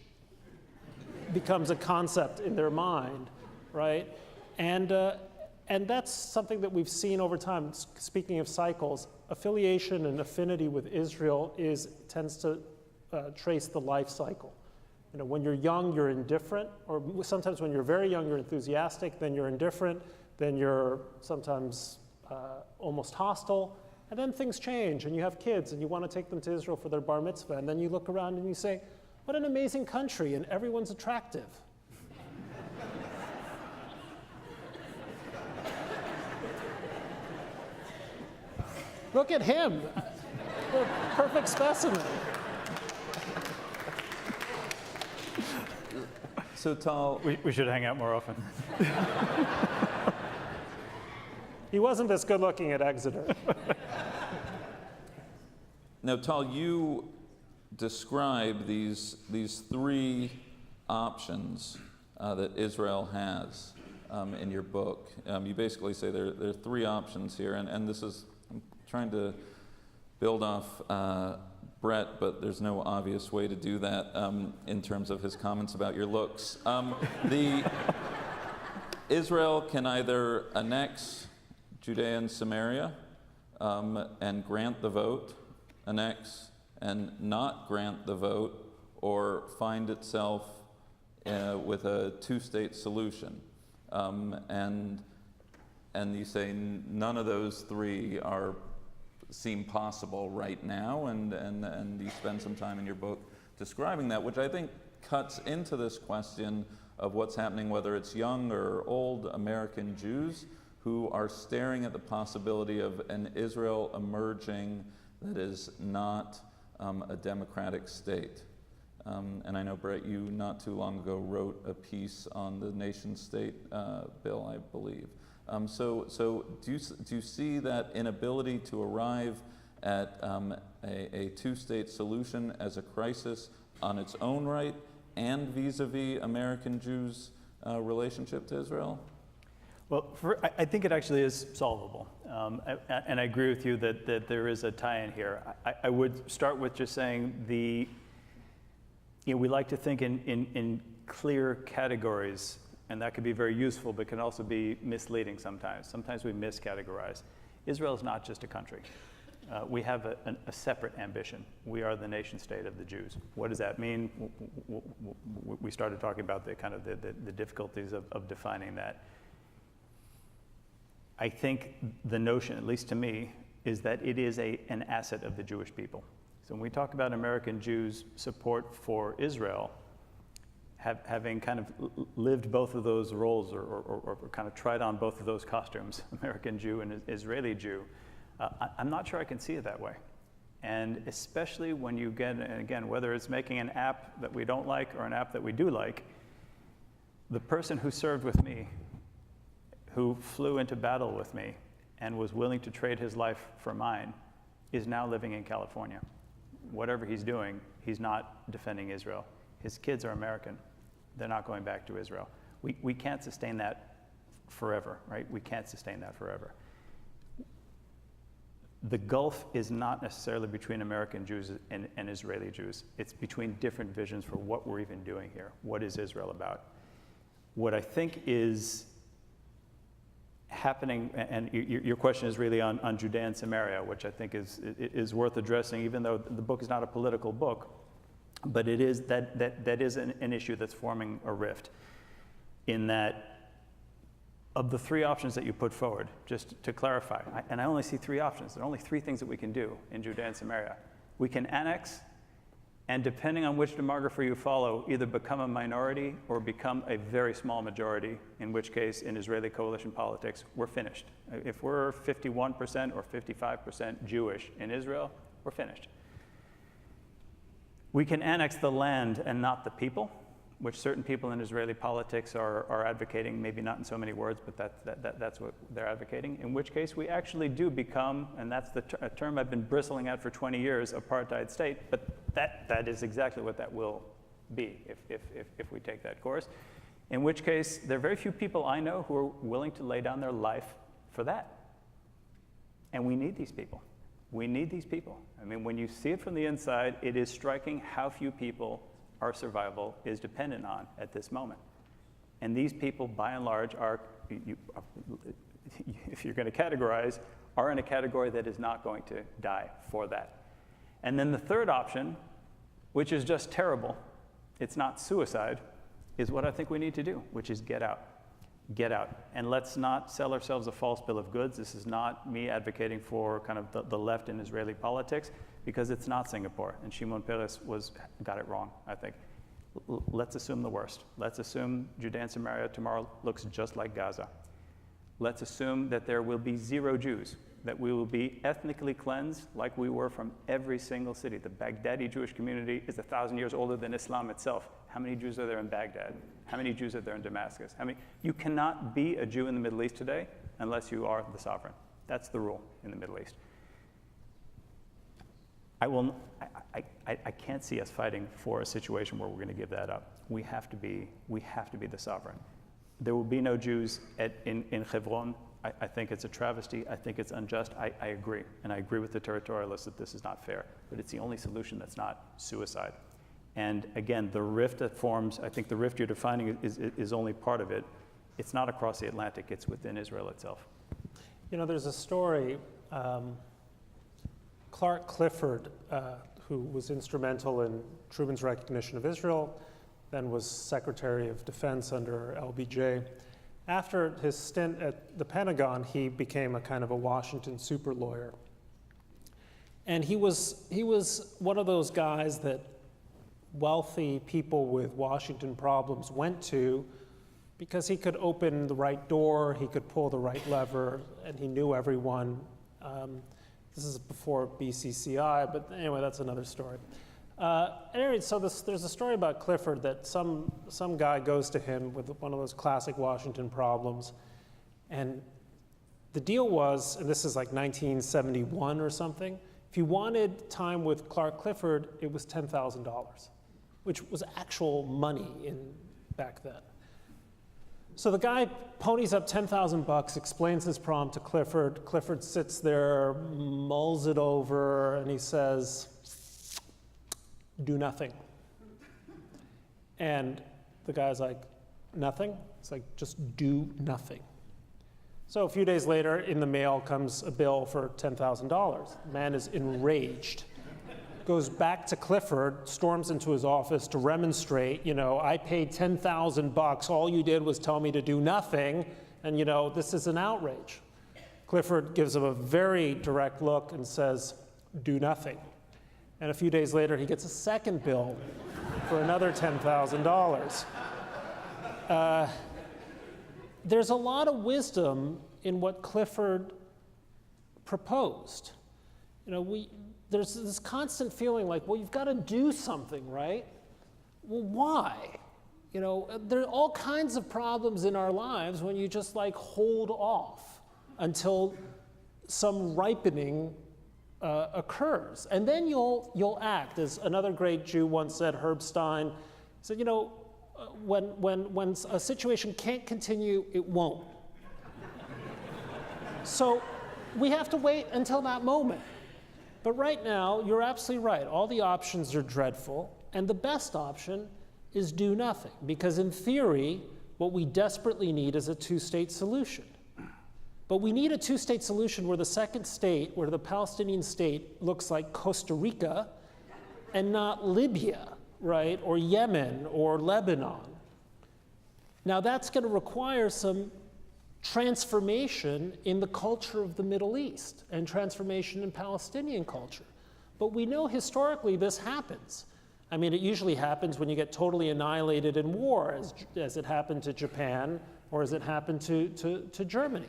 becomes a concept in their mind, right? And that's something that we've seen over time. Speaking of cycles, affiliation and affinity with Israel tends to trace the life cycle. When you're young, you're indifferent, or sometimes when you're very young, you're enthusiastic, then you're indifferent, then you're sometimes almost hostile, and then things change, and you have kids, and you want to take them to Israel for their bar mitzvah, and then you look around and you say, what an amazing country, and everyone's attractive. Look at him, a perfect specimen. So Tal, We should hang out more often. He wasn't this good looking at Exeter. now Tal, you describe these three options that Israel has in your book. You basically say there are three options here, and this is, I'm trying to build off Bret, but there's no obvious way to do that in terms of his comments about your looks. Israel can either annex Judea and Samaria and grant the vote, annex and not grant the vote, or find itself with a two-state solution. And you say none of those three seem possible right now, and you spend some time in your book describing that, which I think cuts into this question of what's happening, whether it's young or old American Jews who are staring at the possibility of an Israel emerging that is not a democratic state. And I know, Bret, you not too long ago wrote a piece on the nation-state bill, I believe. So do you see that inability to arrive at a two-state solution as a crisis on its own right and vis-a-vis American Jews' relationship to Israel? Well, I think it actually is solvable. And I agree with you that there is a tie-in here. I would start with just saying we like to think in clear categories, and that could be very useful, but can also be misleading sometimes. Sometimes we miscategorize. Israel is not just a country. We have a separate ambition. We are the nation state of the Jews. What does that mean? We started talking about the difficulties of defining that. I think the notion, at least to me, is that it is an asset of the Jewish people. So when we talk about American Jews' support for Israel, having kind of lived both of those roles or kind of tried on both of those costumes, American Jew and Israeli Jew, I'm not sure I can see it that way. And especially when you get, and again, whether it's making an app that we don't like or an app that we do like, the person who served with me, who flew into battle with me and was willing to trade his life for mine, is now living in California. Whatever he's doing, he's not defending Israel. His kids are American. They're not going back to Israel. We can't sustain that forever, right? We can't sustain that forever. The gulf is not necessarily between American Jews and Israeli Jews. It's between different visions for what we're even doing here. What is Israel about? What I think is happening, and your question is really on Judea and Samaria, which I think is worth addressing, even though the book is not a political book, but it is that is an issue that's forming a rift, in that of the three options that you put forward, just to clarify, and I only see three options. There are only three things that we can do in Judea and Samaria. We can annex, and depending on which demographer you follow, either become a minority or become a very small majority, in which case, in Israeli coalition politics, we're finished. If we're 51% or 55% Jewish in Israel, we're finished. We can annex the land and not the people, which certain people in Israeli politics are advocating, maybe not in so many words, but that's what they're advocating, in which case we actually do become, and that's a term I've been bristling at for 20 years, apartheid state, but that is exactly what that will be if we take that course, in which case there are very few people I know who are willing to lay down their life for that. And we need these people. We need these people. I mean, when you see it from the inside, it is striking how few people our survival is dependent on at this moment. And these people, by and large, are, if you're going to categorize, are in a category that is not going to die for that. And then the third option, which is just terrible, it's not suicide, is what I think we need to do, which is get out. Get out. And let's not sell ourselves a false bill of goods. This is not me advocating for kind of the left in Israeli politics, because it's not Singapore. And Shimon Peres got it wrong, I think. Let's assume the worst. Let's assume Judea and Samaria tomorrow looks just like Gaza. Let's assume that there will be zero Jews, that we will be ethnically cleansed like we were from every single city. The Baghdadi Jewish community is 1,000 years older than Islam itself. How many Jews are there in Baghdad? How many Jews are there in Damascus? You cannot be a Jew in the Middle East today unless you are the sovereign. That's the rule in the Middle East. I can't see us fighting for a situation where we're going to give that up. We have to be the sovereign. There will be no Jews in Hebron. I think it's a travesty. I think it's unjust. I agree. And I agree with the territorialists that this is not fair. But it's the only solution that's not suicide. And again, the rift that forms, I think the rift you're defining is only part of it. It's not across the Atlantic. It's within Israel itself. You know, there's a story, Clark Clifford, who was instrumental in Truman's recognition of Israel, then was Secretary of Defense under LBJ. After his stint at the Pentagon, he became a kind of a Washington super lawyer. And he was one of those guys that wealthy people with Washington problems went to because he could open the right door, he could pull the right lever, and he knew everyone. This is before BCCI, but anyway, that's another story. Anyway, so there's a story about Clifford that some guy goes to him with one of those classic Washington problems, and the deal was, and this is like 1971 or something, if you wanted time with Clark Clifford, it was $10,000, which was actual money back then. So the guy ponies up $10,000, explains his problem to Clifford. Clifford sits there, mulls it over, and he says, "Do nothing." And the guy's like, "Nothing?" It's like, "Just do nothing." So a few days later, in the mail comes a bill for $10,000. The man is enraged. Goes back to Clifford, storms into his office to remonstrate. I paid $10,000. All you did was tell me to do nothing. And, this is an outrage. Clifford gives him a very direct look and says, "Do nothing." And a few days later, he gets a second bill for another $10,000. There's a lot of wisdom in what Clifford proposed. You know, there's this constant feeling like, well, you've got to do something, right? Well, why? You know, there are all kinds of problems in our lives when you just like hold off until some ripening occurs. And then you'll act, as another great Jew once said, Herb Stein, said, you know, when a situation can't continue, it won't. So we have to wait until that moment. But right now, you're absolutely right. All the options are dreadful, and the best option is do nothing. Because in theory, what we desperately need is a two-state solution. But we need a two-state solution where the second state, where the Palestinian state looks like Costa Rica and not Libya, right, or Yemen or Lebanon. Now that's going to require some transformation in the culture of the Middle East and transformation in Palestinian culture. But we know historically this happens. I mean, it usually happens when you get totally annihilated in war, as it happened to Japan or as it happened to Germany.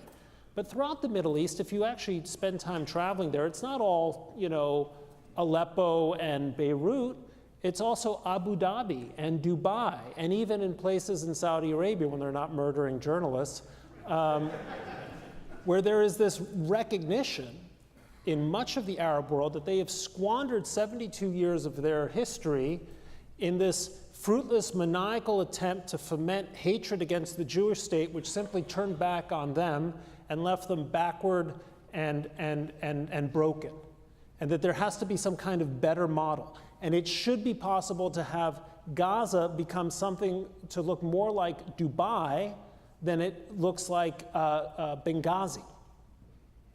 But throughout the Middle East, if you actually spend time traveling there, it's not all, you know, Aleppo and Beirut. It's also Abu Dhabi and Dubai, and even in places in Saudi Arabia when they're not murdering journalists, where there is this recognition in much of the Arab world that they have squandered 72 years of their history in this fruitless, maniacal attempt to foment hatred against the Jewish state, which simply turned back on them and left them backward and broken. And that there has to be some kind of better model. And it should be possible to have Gaza become something to look more like Dubai than it looks like Benghazi.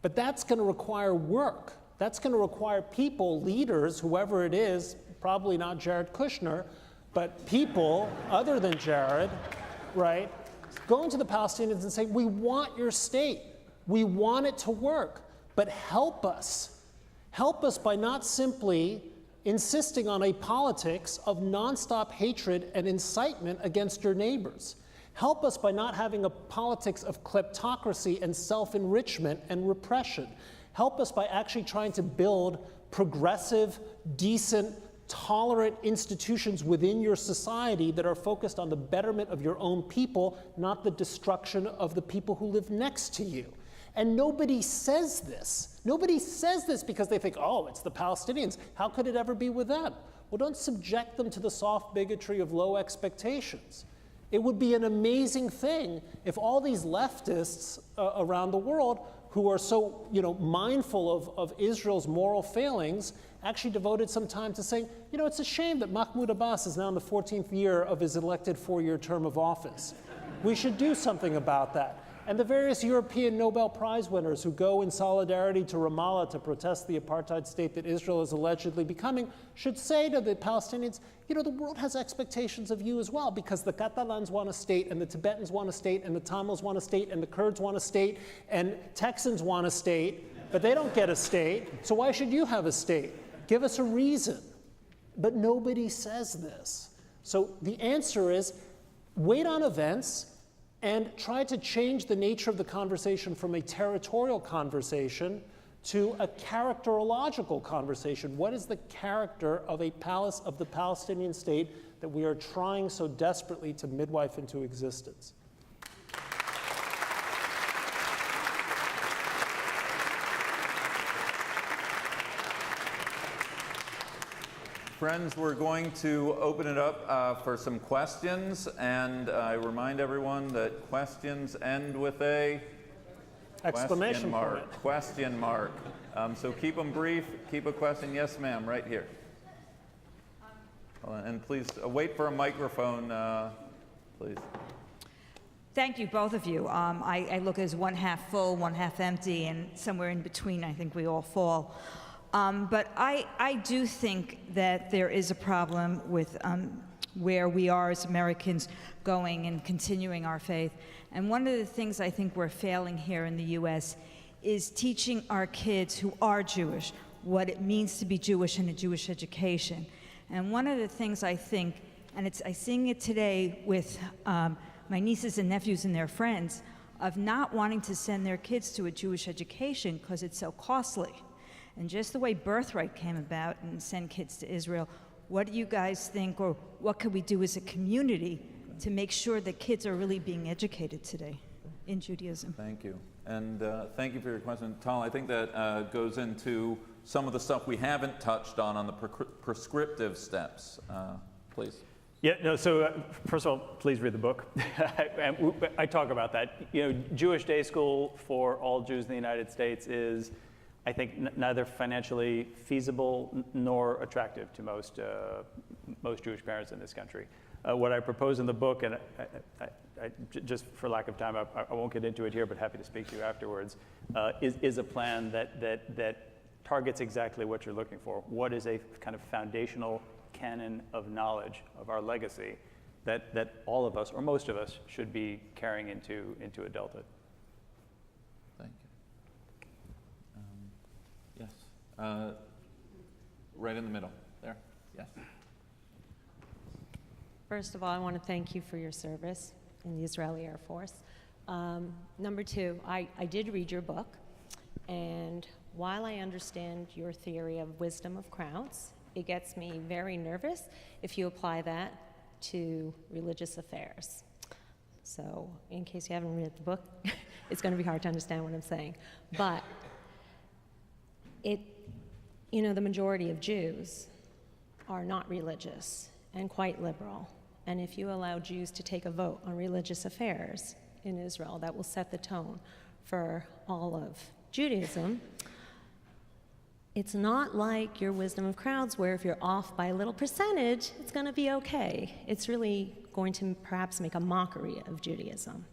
But that's going to require work. That's going to require people, leaders, whoever it is, probably not Jared Kushner, but people other than Jared, right, going to the Palestinians and saying, we want your state. We want it to work, but help us. Help us by not simply insisting on a politics of nonstop hatred and incitement against your neighbors. Help us by not having a politics of kleptocracy and self-enrichment and repression. Help us by actually trying to build progressive, decent, tolerant institutions within your society that are focused on the betterment of your own people, not the destruction of the people who live next to you. And nobody says this. Nobody says this because they think, oh, it's the Palestinians. How could it ever be with them? Well, don't subject them to the soft bigotry of low expectations. It would be an amazing thing if all these leftists around the world who are so, you know, mindful of Israel's moral failings actually devoted some time to saying, you know, it's a shame that Mahmoud Abbas is now in the 14th year of his elected 4-year term of office. We should do something about that. And the various European Nobel Prize winners who go in solidarity to Ramallah to protest the apartheid state that Israel is allegedly becoming should say to the Palestinians, you know, the world has expectations of you as well, because the Catalans want a state, and the Tibetans want a state, and the Tamils want a state, and the Kurds want a state, and Texans want a state, but they don't get a state, so why should you have a state? Give us a reason. But nobody says this. So the answer is wait on events and try to change the nature of the conversation from a territorial conversation to a characterological conversation. What is the character of the Palestinian state that we are trying so desperately to midwife into existence? Friends, we're going to open it up for some questions, and I remind everyone that questions end with a exclamation point. Question mark. So keep them brief. Keep a question. Yes, ma'am, right here. And please wait for a microphone, please. Thank you, both of you. I look as one half full, one half empty, and somewhere in between I think we all fall. But I do think that there is a problem with where we are as Americans going and continuing our faith. And one of the things I think we're failing here in the U.S. is teaching our kids who are Jewish what it means to be Jewish in a Jewish education. And one of the things I think and I'm seeing it today with my nieces and nephews and their friends, of not wanting to send their kids to a Jewish education because it's so costly. And just the way birthright came about and send kids to Israel, what do you guys think, or what could we do as a community to make sure that kids are really being educated today in Judaism? Thank you. And thank you for your question. Tal, I think that goes into some of the stuff we haven't touched on the prescriptive steps. Please. Yeah, no, so first of all, please read the book. I talk about that. Jewish day school for all Jews in the United States is, I think, neither financially feasible nor attractive to most Jewish parents in this country. What I propose in the book, and I just for lack of time, I won't get into it here, but happy to speak to you afterwards, is a plan that targets exactly what you're looking for. What is a kind of foundational canon of knowledge of our legacy that all of us, or most of us, should be carrying into adulthood? Thank you. Yes. Right in the middle. There. Yes. First of all, I want to thank you for your service in the Israeli Air Force. Number two, I did read your book, and while I understand your theory of wisdom of crowds, it gets me very nervous if you apply that to religious affairs. So in case you haven't read the book, it's going to be hard to understand what I'm saying. But the majority of Jews are not religious and quite liberal. And if you allow Jews to take a vote on religious affairs in Israel, that will set the tone for all of Judaism. It's not like your wisdom of crowds where if you're off by a little percentage, it's going to be okay. It's really going to perhaps make a mockery of Judaism.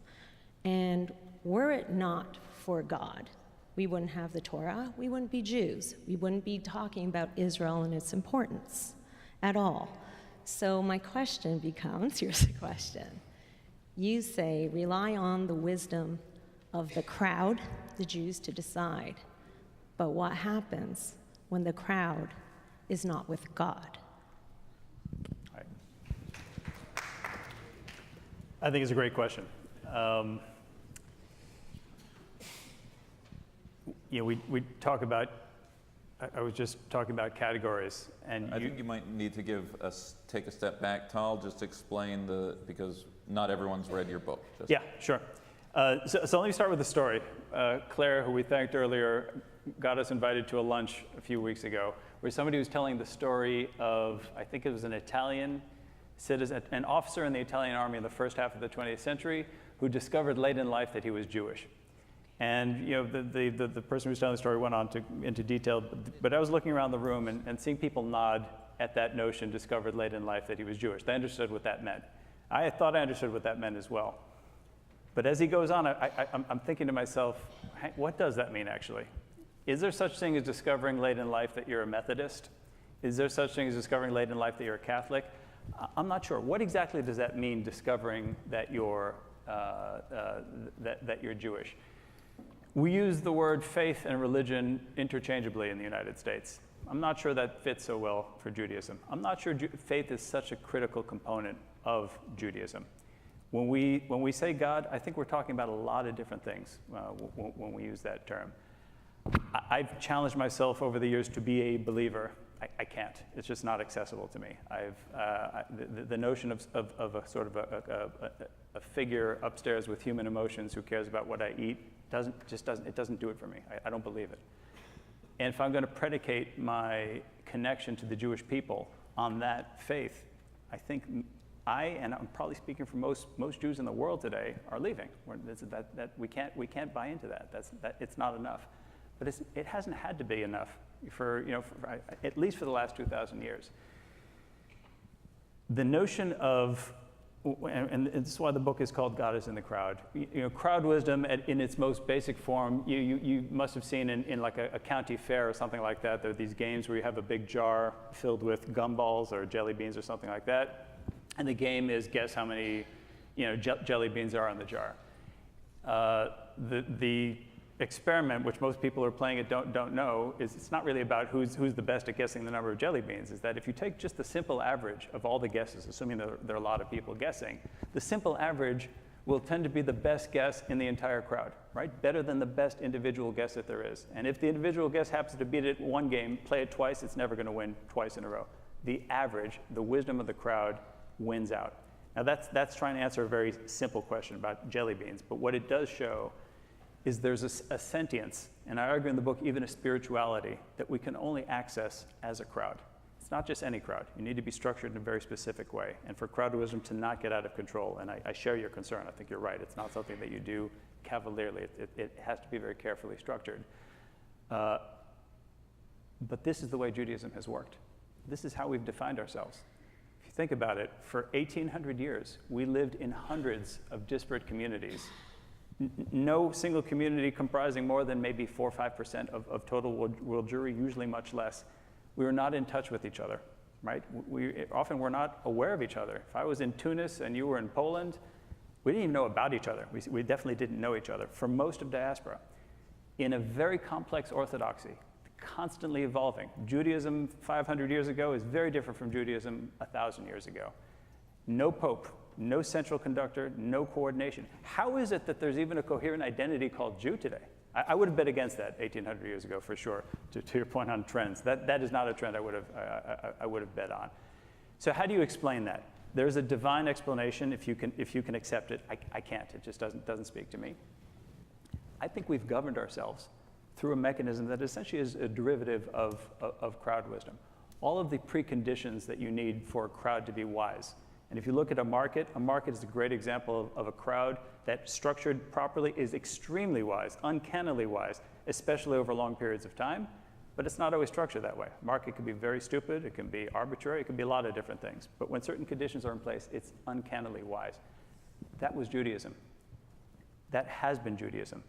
And were it not for God, we wouldn't have the Torah, we wouldn't be Jews, we wouldn't be talking about Israel and its importance at all. So my question becomes, here's the question. You say rely on the wisdom of the crowd, the Jews, to decide. But what happens when the crowd is not with God? Right. I think it's a great question. We talk about, I was just talking about categories, and I think you might need to take a step back, Tal, just explain because not everyone's read your book. Yeah, sure. So let me start with the story. Claire, who we thanked earlier, got us invited to a lunch a few weeks ago, where somebody was telling the story of, I think it was an Italian citizen, an officer in the Italian army in the first half of the 20th century, who discovered late in life that he was Jewish. And the person who was telling the story went on into detail, but I was looking around the room and seeing people nod at that notion, discovered late in life that he was Jewish. They understood what that meant. I thought I understood what that meant as well. But as he goes on, I'm thinking to myself, what does that mean actually? Is there such thing as discovering late in life that you're a Methodist? Is there such thing as discovering late in life that you're a Catholic? I'm not sure. What exactly does that mean, discovering that you're Jewish? We use the word faith and religion interchangeably in the United States. I'm not sure that fits so well for Judaism. I'm not sure faith is such a critical component of Judaism. When we say God, I think we're talking about a lot of different things when we use that term. I've challenged myself over the years to be a believer. I can't. It's just not accessible to me. The notion of a sort of a figure upstairs with human emotions who cares about what I eat doesn't do it for me. I don't believe it. And if I'm going to predicate my connection to the Jewish people on that faith, I think and I'm probably speaking for most Jews in the world today, are leaving. That we can't buy into that. It's not enough. But it hasn't had to be enough for at least for the last 2,000 years. The notion of, and this is why the book is called God is in the Crowd. Crowd wisdom in its most basic form, you must have seen in like a county fair or something like that. There are these games where you have a big jar filled with gumballs or jelly beans or something like that. And the game is guess how many jelly beans are in the jar. experiment, which most people are playing at don't know, is it's not really about who's the best at guessing the number of jelly beans. Is that if you take just the simple average of all the guesses, assuming there are a lot of people guessing, the simple average will tend to be the best guess in the entire crowd, right? Better than the best individual guess that there is. And if the individual guess happens to beat it one game, play it twice, it's never going to win twice in a row. The average, the wisdom of the crowd, wins out. Now that's trying to answer a very simple question about jelly beans, but what it does show is there's a sentience, and I argue in the book even a spirituality that we can only access as a crowd. It's not just any crowd. You need to be structured in a very specific way. And for crowd wisdom to not get out of control, and I share your concern, I think you're right, it's not something that you do cavalierly. It has to be very carefully structured. But this is the way Judaism has worked. This is how we've defined ourselves. If you think about it, for 1,800 years, we lived in hundreds of disparate communities. No single community comprising more than maybe 4 or 5% of total world Jewry, usually much less. We were not in touch with each other, right? Often we're not aware of each other. If I was in Tunis and you were in Poland, we didn't even know about each other. We definitely didn't know each other for most of diaspora. In a very complex orthodoxy, constantly evolving. Judaism 500 years ago is very different from Judaism 1,000 years ago. No pope, no central conductor, no coordination. How is it that there's even a coherent identity called Jew today? I would have bet against that 1,800 years ago for sure, to your point on trends. That is not a trend I would have bet on. So how do you explain that? There's a divine explanation if you can accept it. I can't, it just doesn't speak to me. I think we've governed ourselves through a mechanism that essentially is a derivative of crowd wisdom. All of the preconditions that you need for a crowd to be wise. And if you look at a market is a great example of a crowd that structured properly is extremely wise, uncannily wise, especially over long periods of time, but it's not always structured that way. Market can be very stupid, it can be arbitrary, it can be a lot of different things. But when certain conditions are in place, it's uncannily wise. That was Judaism. That has been Judaism.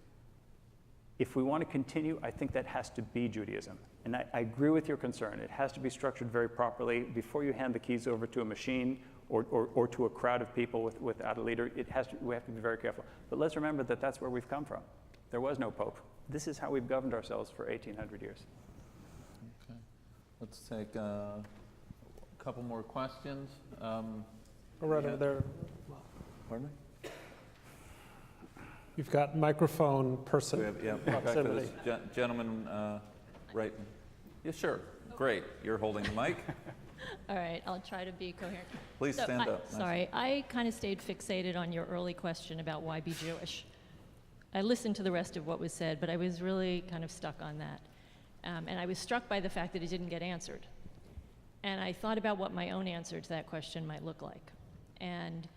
If we want to continue, I think that has to be Judaism. And I agree with your concern. It has to be structured very properly. Before you hand the keys over to a machine or to a crowd of people without a leader, we have to be very careful. But let's remember that that's where we've come from. There was no pope. This is how we've governed ourselves for 1,800 years. Okay. Let's take a couple more questions. Right over there. Pardon me? You've got microphone person. Back to this gentleman right. Yeah, sure. Great. You're holding the mic. All right, I'll try to be coherent. Please stand up. Sorry, I kind of stayed fixated on your early question about why be Jewish. I listened to the rest of what was said, but I was really kind of stuck on that. And I was struck by the fact that it didn't get answered. And I thought about what my own answer to that question might look like. And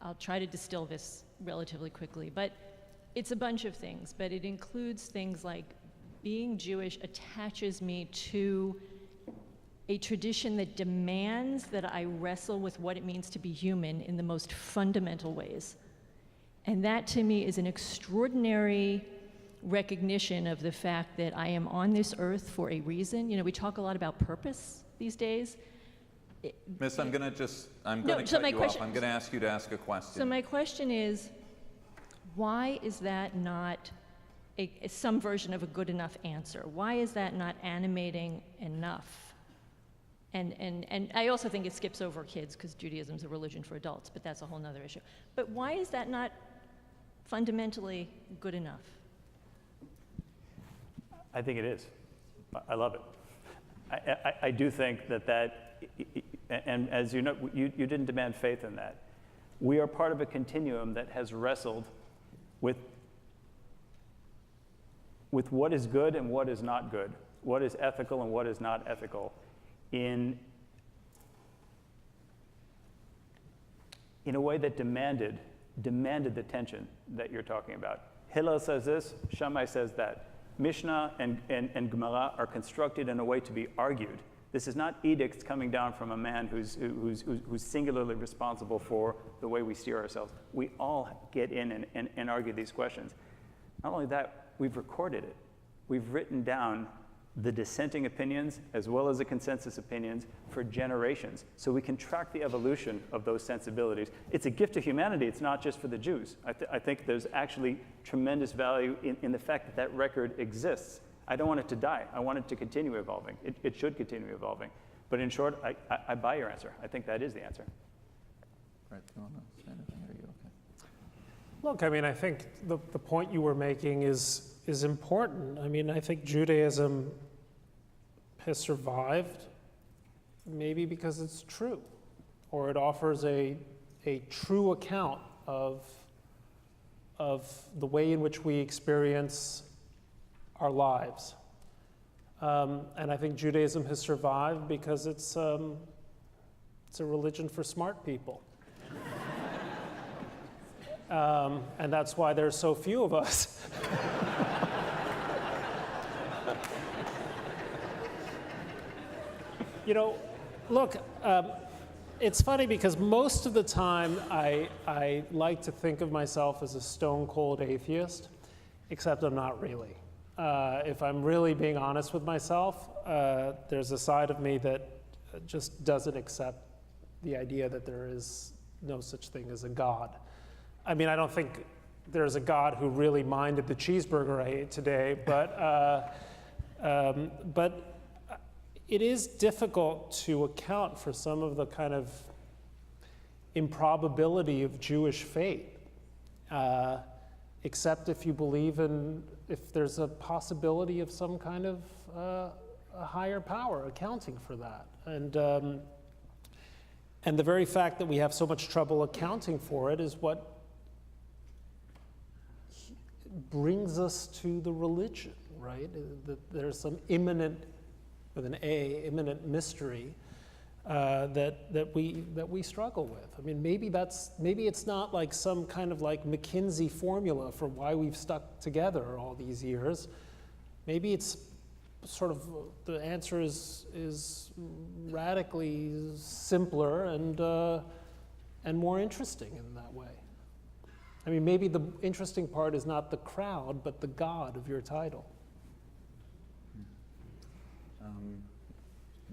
I'll try to distill this relatively quickly, but it's a bunch of things, but it includes things like being Jewish attaches me to a tradition that demands that I wrestle with what it means to be human in the most fundamental ways. And that to me is an extraordinary recognition of the fact that I am on this earth for a reason. You know, we talk a lot about purpose these days. Miss, I'm going to cut you off. I'm going to ask you to ask a question. So my question is, why is that not some version of a good enough answer? Why is that not animating enough? And I also think it skips over kids because Judaism is a religion for adults, but that's a whole other issue. But why is that not fundamentally good enough? I think it is. I love it. I do think that, and as you know, you didn't demand faith in that. We are part of a continuum that has wrestled with what is good and what is not good, what is ethical and what is not ethical, in a way that demanded the tension that you're talking about. Hillel says this, Shammai says that. Mishnah and Gemara are constructed in a way to be argued. This is not edicts coming down from a man who's singularly responsible for the way we steer ourselves. We all get in and argue these questions. Not only that, we've recorded it. We've written down the dissenting opinions as well as the consensus opinions for generations, so we can track the evolution of those sensibilities. It's a gift to humanity. It's not just for the Jews. I think there's actually tremendous value in the fact that that record exists. I don't want it to die. I want it to continue evolving. It should continue evolving. But in short, I buy your answer. I think that is the answer. Right, do you want to say anything? Are you okay? Look, I mean, I think the point you were making is important. I mean, I think Judaism has survived maybe because it's true, or it offers a true account of the way in which we experience our lives. And I think Judaism has survived because it's a religion for smart people. And that's why there's so few of us. You know, look, it's funny because most of the time I like to think of myself as a stone-cold atheist, except I'm not really. If I'm really being honest with myself, there's a side of me that just doesn't accept the idea that there is no such thing as a God. I mean, I don't think there's a God who really minded the cheeseburger I ate today, but it is difficult to account for some of the kind of improbability of Jewish fate, except if you believe if there's a possibility of some kind of a higher power accounting for that. And the very fact that we have so much trouble accounting for it is what brings us to the religion, right? That there's some imminent, with an A, imminent mystery that we struggle with. I mean, maybe it's not like some kind of like McKinsey formula for why we've stuck together all these years. Maybe it's sort of the answer is radically simpler and more interesting in that way. I mean, maybe the interesting part is not the crowd, but the God of your title.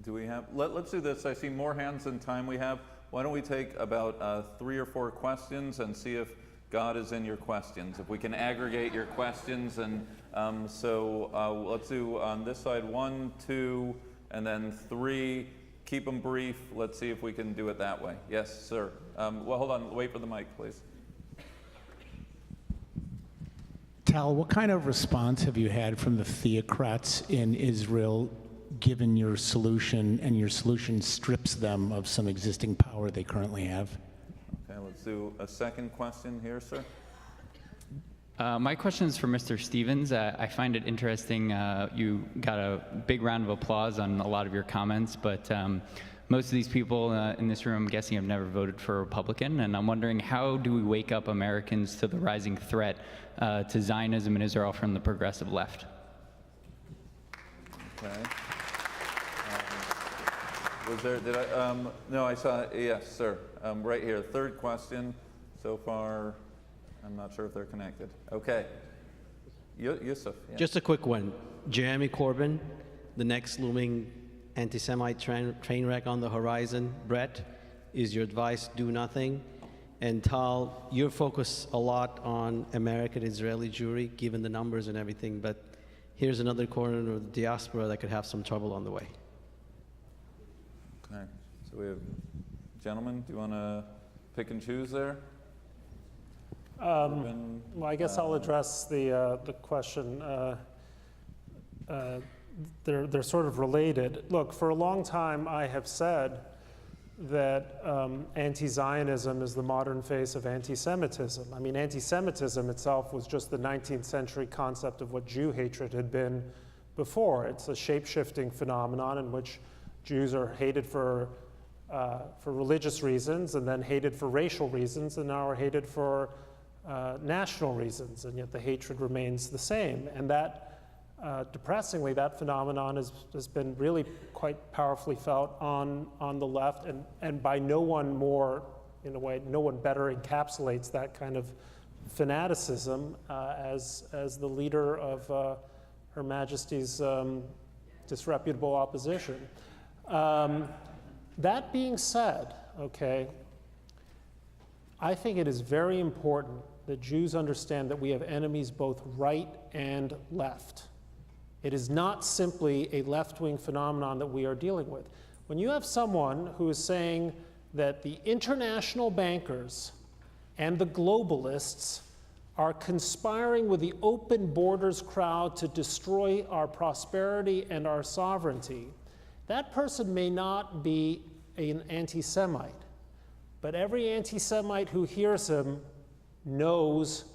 Do we have, let's do this. I see more hands than time we have. Why don't we take about 3 or 4 questions and see if God is in your questions, if we can aggregate your questions. And so let's do on this side 1, 2, and then 3. Keep them brief. Let's see if we can do it that way. Yes, sir. Well, hold on. Wait for the mic, please. Tal, what kind of response have you had from the theocrats in Israel, given your solution, and your solution strips them of some existing power they currently have? Okay, let's do a second question here, sir. My question is for Mr. Stevens. I find it interesting. You got a big round of applause on a lot of your comments, but most of these people in this room, I'm guessing, have never voted for a Republican, and I'm wondering, how do we wake up Americans to the rising threat to Zionism in Israel from the progressive left? Okay. Was there, did I, no, I saw, yes, sir. Right here, third question. So far, I'm not sure if they're connected. Okay. Yusuf. Yeah. Just a quick one. Jeremy Corbyn, the next looming anti-Semite train wreck on the horizon. Bret, is your advice do nothing? And Tal, you're focused a lot on American-Israeli Jewry, given the numbers and everything, but here's another corner of the diaspora that could have some trouble on the way. Okay. So we have, gentlemen, do you want to pick and choose there? Well, I guess I'll address the question. They're sort of related. Look, for a long time I have said that anti-Zionism is the modern face of anti-Semitism. I mean, anti-Semitism itself was just the 19th century concept of what Jew hatred had been before. It's a shape-shifting phenomenon in which Jews are hated for religious reasons, and then hated for racial reasons, and now are hated for national reasons, and yet the hatred remains the same. And that, depressingly, that phenomenon has been really quite powerfully felt on the left, and by no one more, in a way, no one better encapsulates that kind of fanaticism as the leader of Her Majesty's disreputable opposition. That being said, okay, I think it is very important that Jews understand that we have enemies both right and left. It is not simply a left-wing phenomenon that we are dealing with. When you have someone who is saying that the international bankers and the globalists are conspiring with the open borders crowd to destroy our prosperity and our sovereignty, that person may not be an anti-Semite, but every anti-Semite who hears him knows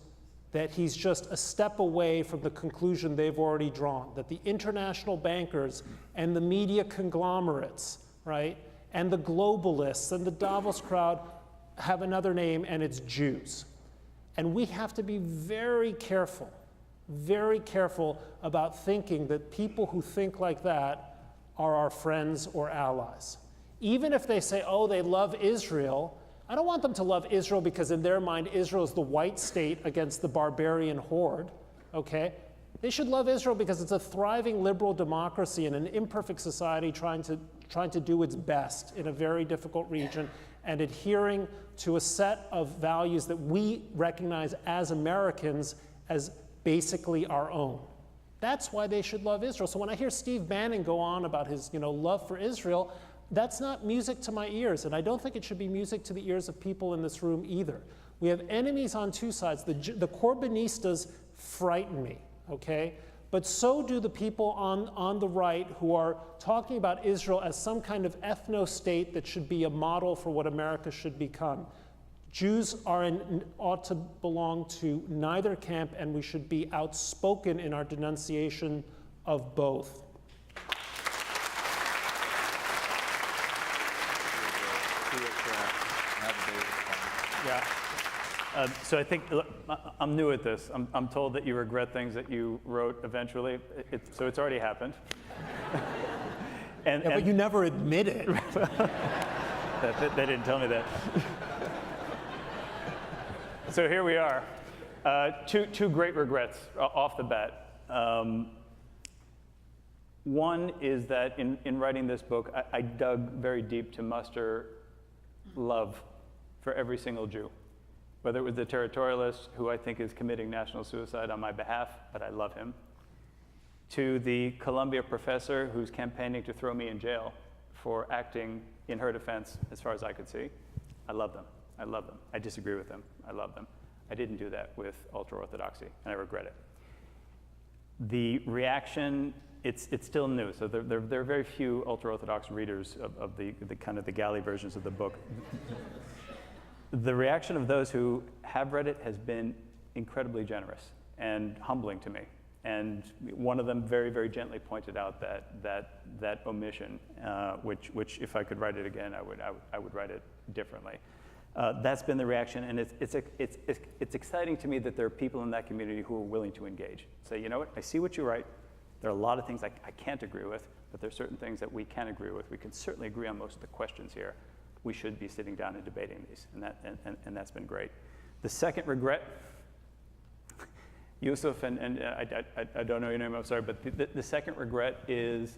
that he's just a step away from the conclusion they've already drawn, that the international bankers and the media conglomerates, right, and the globalists and the Davos crowd have another name, and it's Jews. And we have to be very careful about thinking that people who think like that are our friends or allies. Even if they say, oh, they love Israel, I don't want them to love Israel because in their mind, Israel is the white state against the barbarian horde, okay? They should love Israel because it's a thriving liberal democracy and an imperfect society trying to do its best in a very difficult region and adhering to a set of values that we recognize as Americans as basically our own. That's why they should love Israel. So when I hear Steve Bannon go on about his love for Israel, that's not music to my ears, and I don't think it should be music to the ears of people in this room either. We have enemies on two sides. The Corbynistas frighten me, okay? But so do the people on the right who are talking about Israel as some kind of ethno-state that should be a model for what America should become. Jews ought to belong to neither camp, and we should be outspoken in our denunciation of both. Yeah. So I think, look, I'm new at this. I'm told that you regret things that you wrote eventually. So it's already happened. But you never admit it. They didn't tell me that. So here we are. Two great regrets off the bat. One is that in writing this book, I dug very deep to muster love for every single Jew, whether it was the territorialist, who I think is committing national suicide on my behalf, but I love him, to the Columbia professor who's campaigning to throw me in jail for acting in her defense, as far as I could see. I love them. I love them. I disagree with them. I love them. I didn't do that with ultra-Orthodoxy, and I regret it. The reaction, it's still new, so there are very few ultra-Orthodox readers of the kind of the galley versions of the book. The reaction of those who have read it has been incredibly generous and humbling to me. And one of them very, very gently pointed out that omission, which if I could write it again, I would write it differently. That's been the reaction, and it's exciting to me that there are people in that community who are willing to engage. Say, you know what, I see what you write. There are a lot of things I can't agree with, but there are certain things that we can agree with. We can certainly agree on most of the questions here. We should be sitting down and debating these, and that's been great. The second regret, Yusuf, and I don't know your name, I'm sorry, but the second regret is,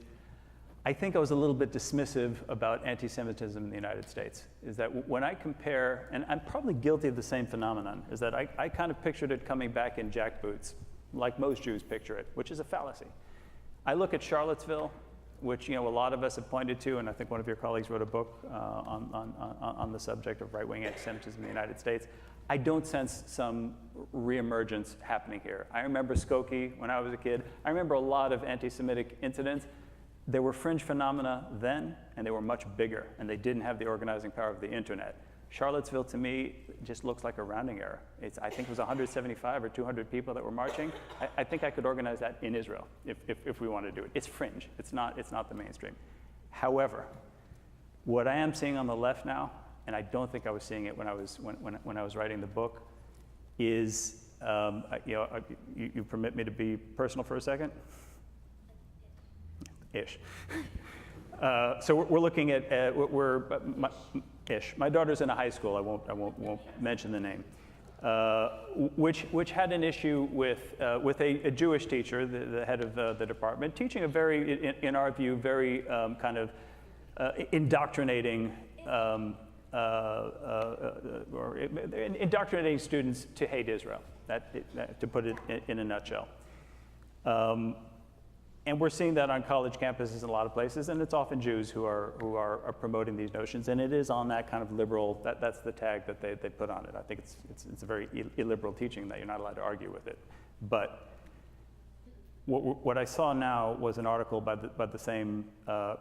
I think I was a little bit dismissive about anti-Semitism in the United States, is that when I compare, and I'm probably guilty of the same phenomenon, is that I kind of pictured it coming back in jackboots, like most Jews picture it, which is a fallacy. I look at Charlottesville, which a lot of us have pointed to, and I think one of your colleagues wrote a book on the subject of right-wing anti-Semitism in the United States. I don't sense some reemergence happening here. I remember Skokie when I was a kid. I remember a lot of anti-Semitic incidents. There were fringe phenomena then, and they were much bigger, and they didn't have the organizing power of the internet. Charlottesville, to me, just looks like a rounding error. I think it was 175 or 200 people that were marching. I think I could organize that in Israel if we wanted to do it. It's fringe. It's not the mainstream. However, what I am seeing on the left now, and I don't think I was seeing it when I was writing the book, is you permit me to be personal for a second? Ish. So we're looking at ish. My daughter's in a high school. I won't mention the name. which had an issue with a Jewish teacher, the head of the department, teaching a very, in our view, very kind of indoctrinating or indoctrinating students to hate Israel. To put it in a nutshell. And we're seeing that on college campuses in a lot of places, and it's often Jews who are promoting these notions, and it is on that kind of liberal, that's the tag that they put on it. I think it's a very illiberal teaching that you're not allowed to argue with it. But what I saw now was an article by the same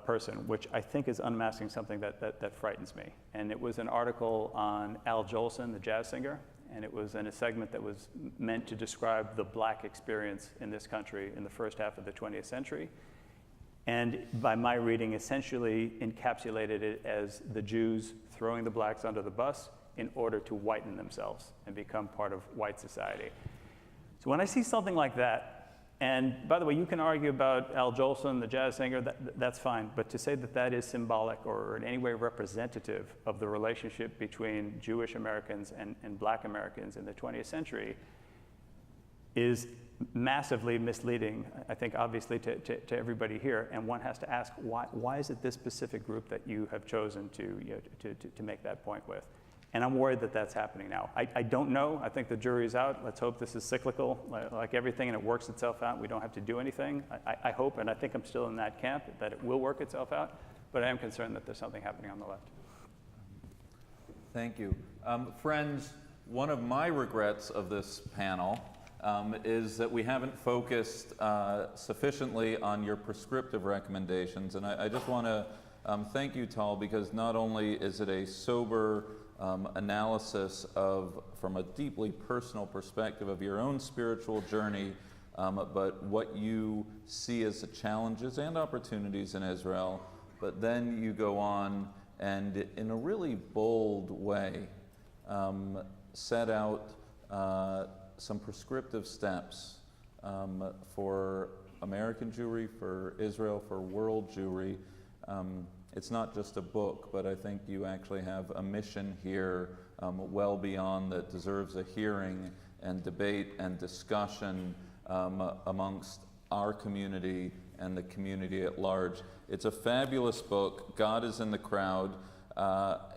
person, which I think is unmasking something that frightens me. And it was an article on Al Jolson, the jazz singer, and it was in a segment that was meant to describe the black experience in this country in the first half of the 20th century. And by my reading, essentially encapsulated it as the Jews throwing the blacks under the bus in order to whiten themselves and become part of white society. So when I see something like that, and by the way, you can argue about Al Jolson, the jazz singer, that's fine, but to say that that is symbolic or in any way representative of the relationship between Jewish Americans and black Americans in the 20th century is massively misleading, I think, obviously, to everybody here. And one has to ask, why is it this specific group that you have chosen to make that point with? And I'm worried that that's happening now. I don't know. I think the jury's out. Let's hope this is cyclical, like everything, and it works itself out. We don't have to do anything. I hope, and I think I'm still in that camp, that it will work itself out. But I am concerned that there's something happening on the left. Thank you. Friends, one of my regrets of this panel is that we haven't focused sufficiently on your prescriptive recommendations. And I just want to thank you, Tal, because not only is it a sober analysis from a deeply personal perspective of your own spiritual journey, but what you see as the challenges and opportunities in Israel. But then you go on and, in a really bold way, set out some prescriptive steps for American Jewry, for Israel, for world Jewry. It's not just a book, but I think you actually have a mission here well beyond that deserves a hearing and debate and discussion amongst our community and the community at large. It's a fabulous book. God is in the crowd.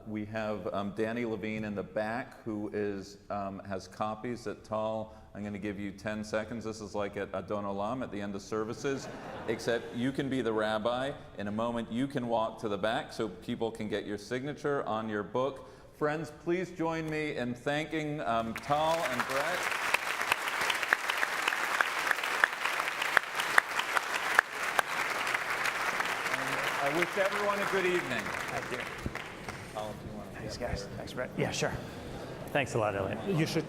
We have Danny Levine in the back who has copies at Tal. I'm going to give you 10 seconds. This is like at Adon Olam at the end of services, except you can be the rabbi. In a moment, you can walk to the back so people can get your signature on your book. Friends, please join me in thanking Tal and Bret. I wish everyone a good evening. Thank you. Thanks, guys. Thanks, Bret. Yeah, sure. Thanks a lot, Elliot. You should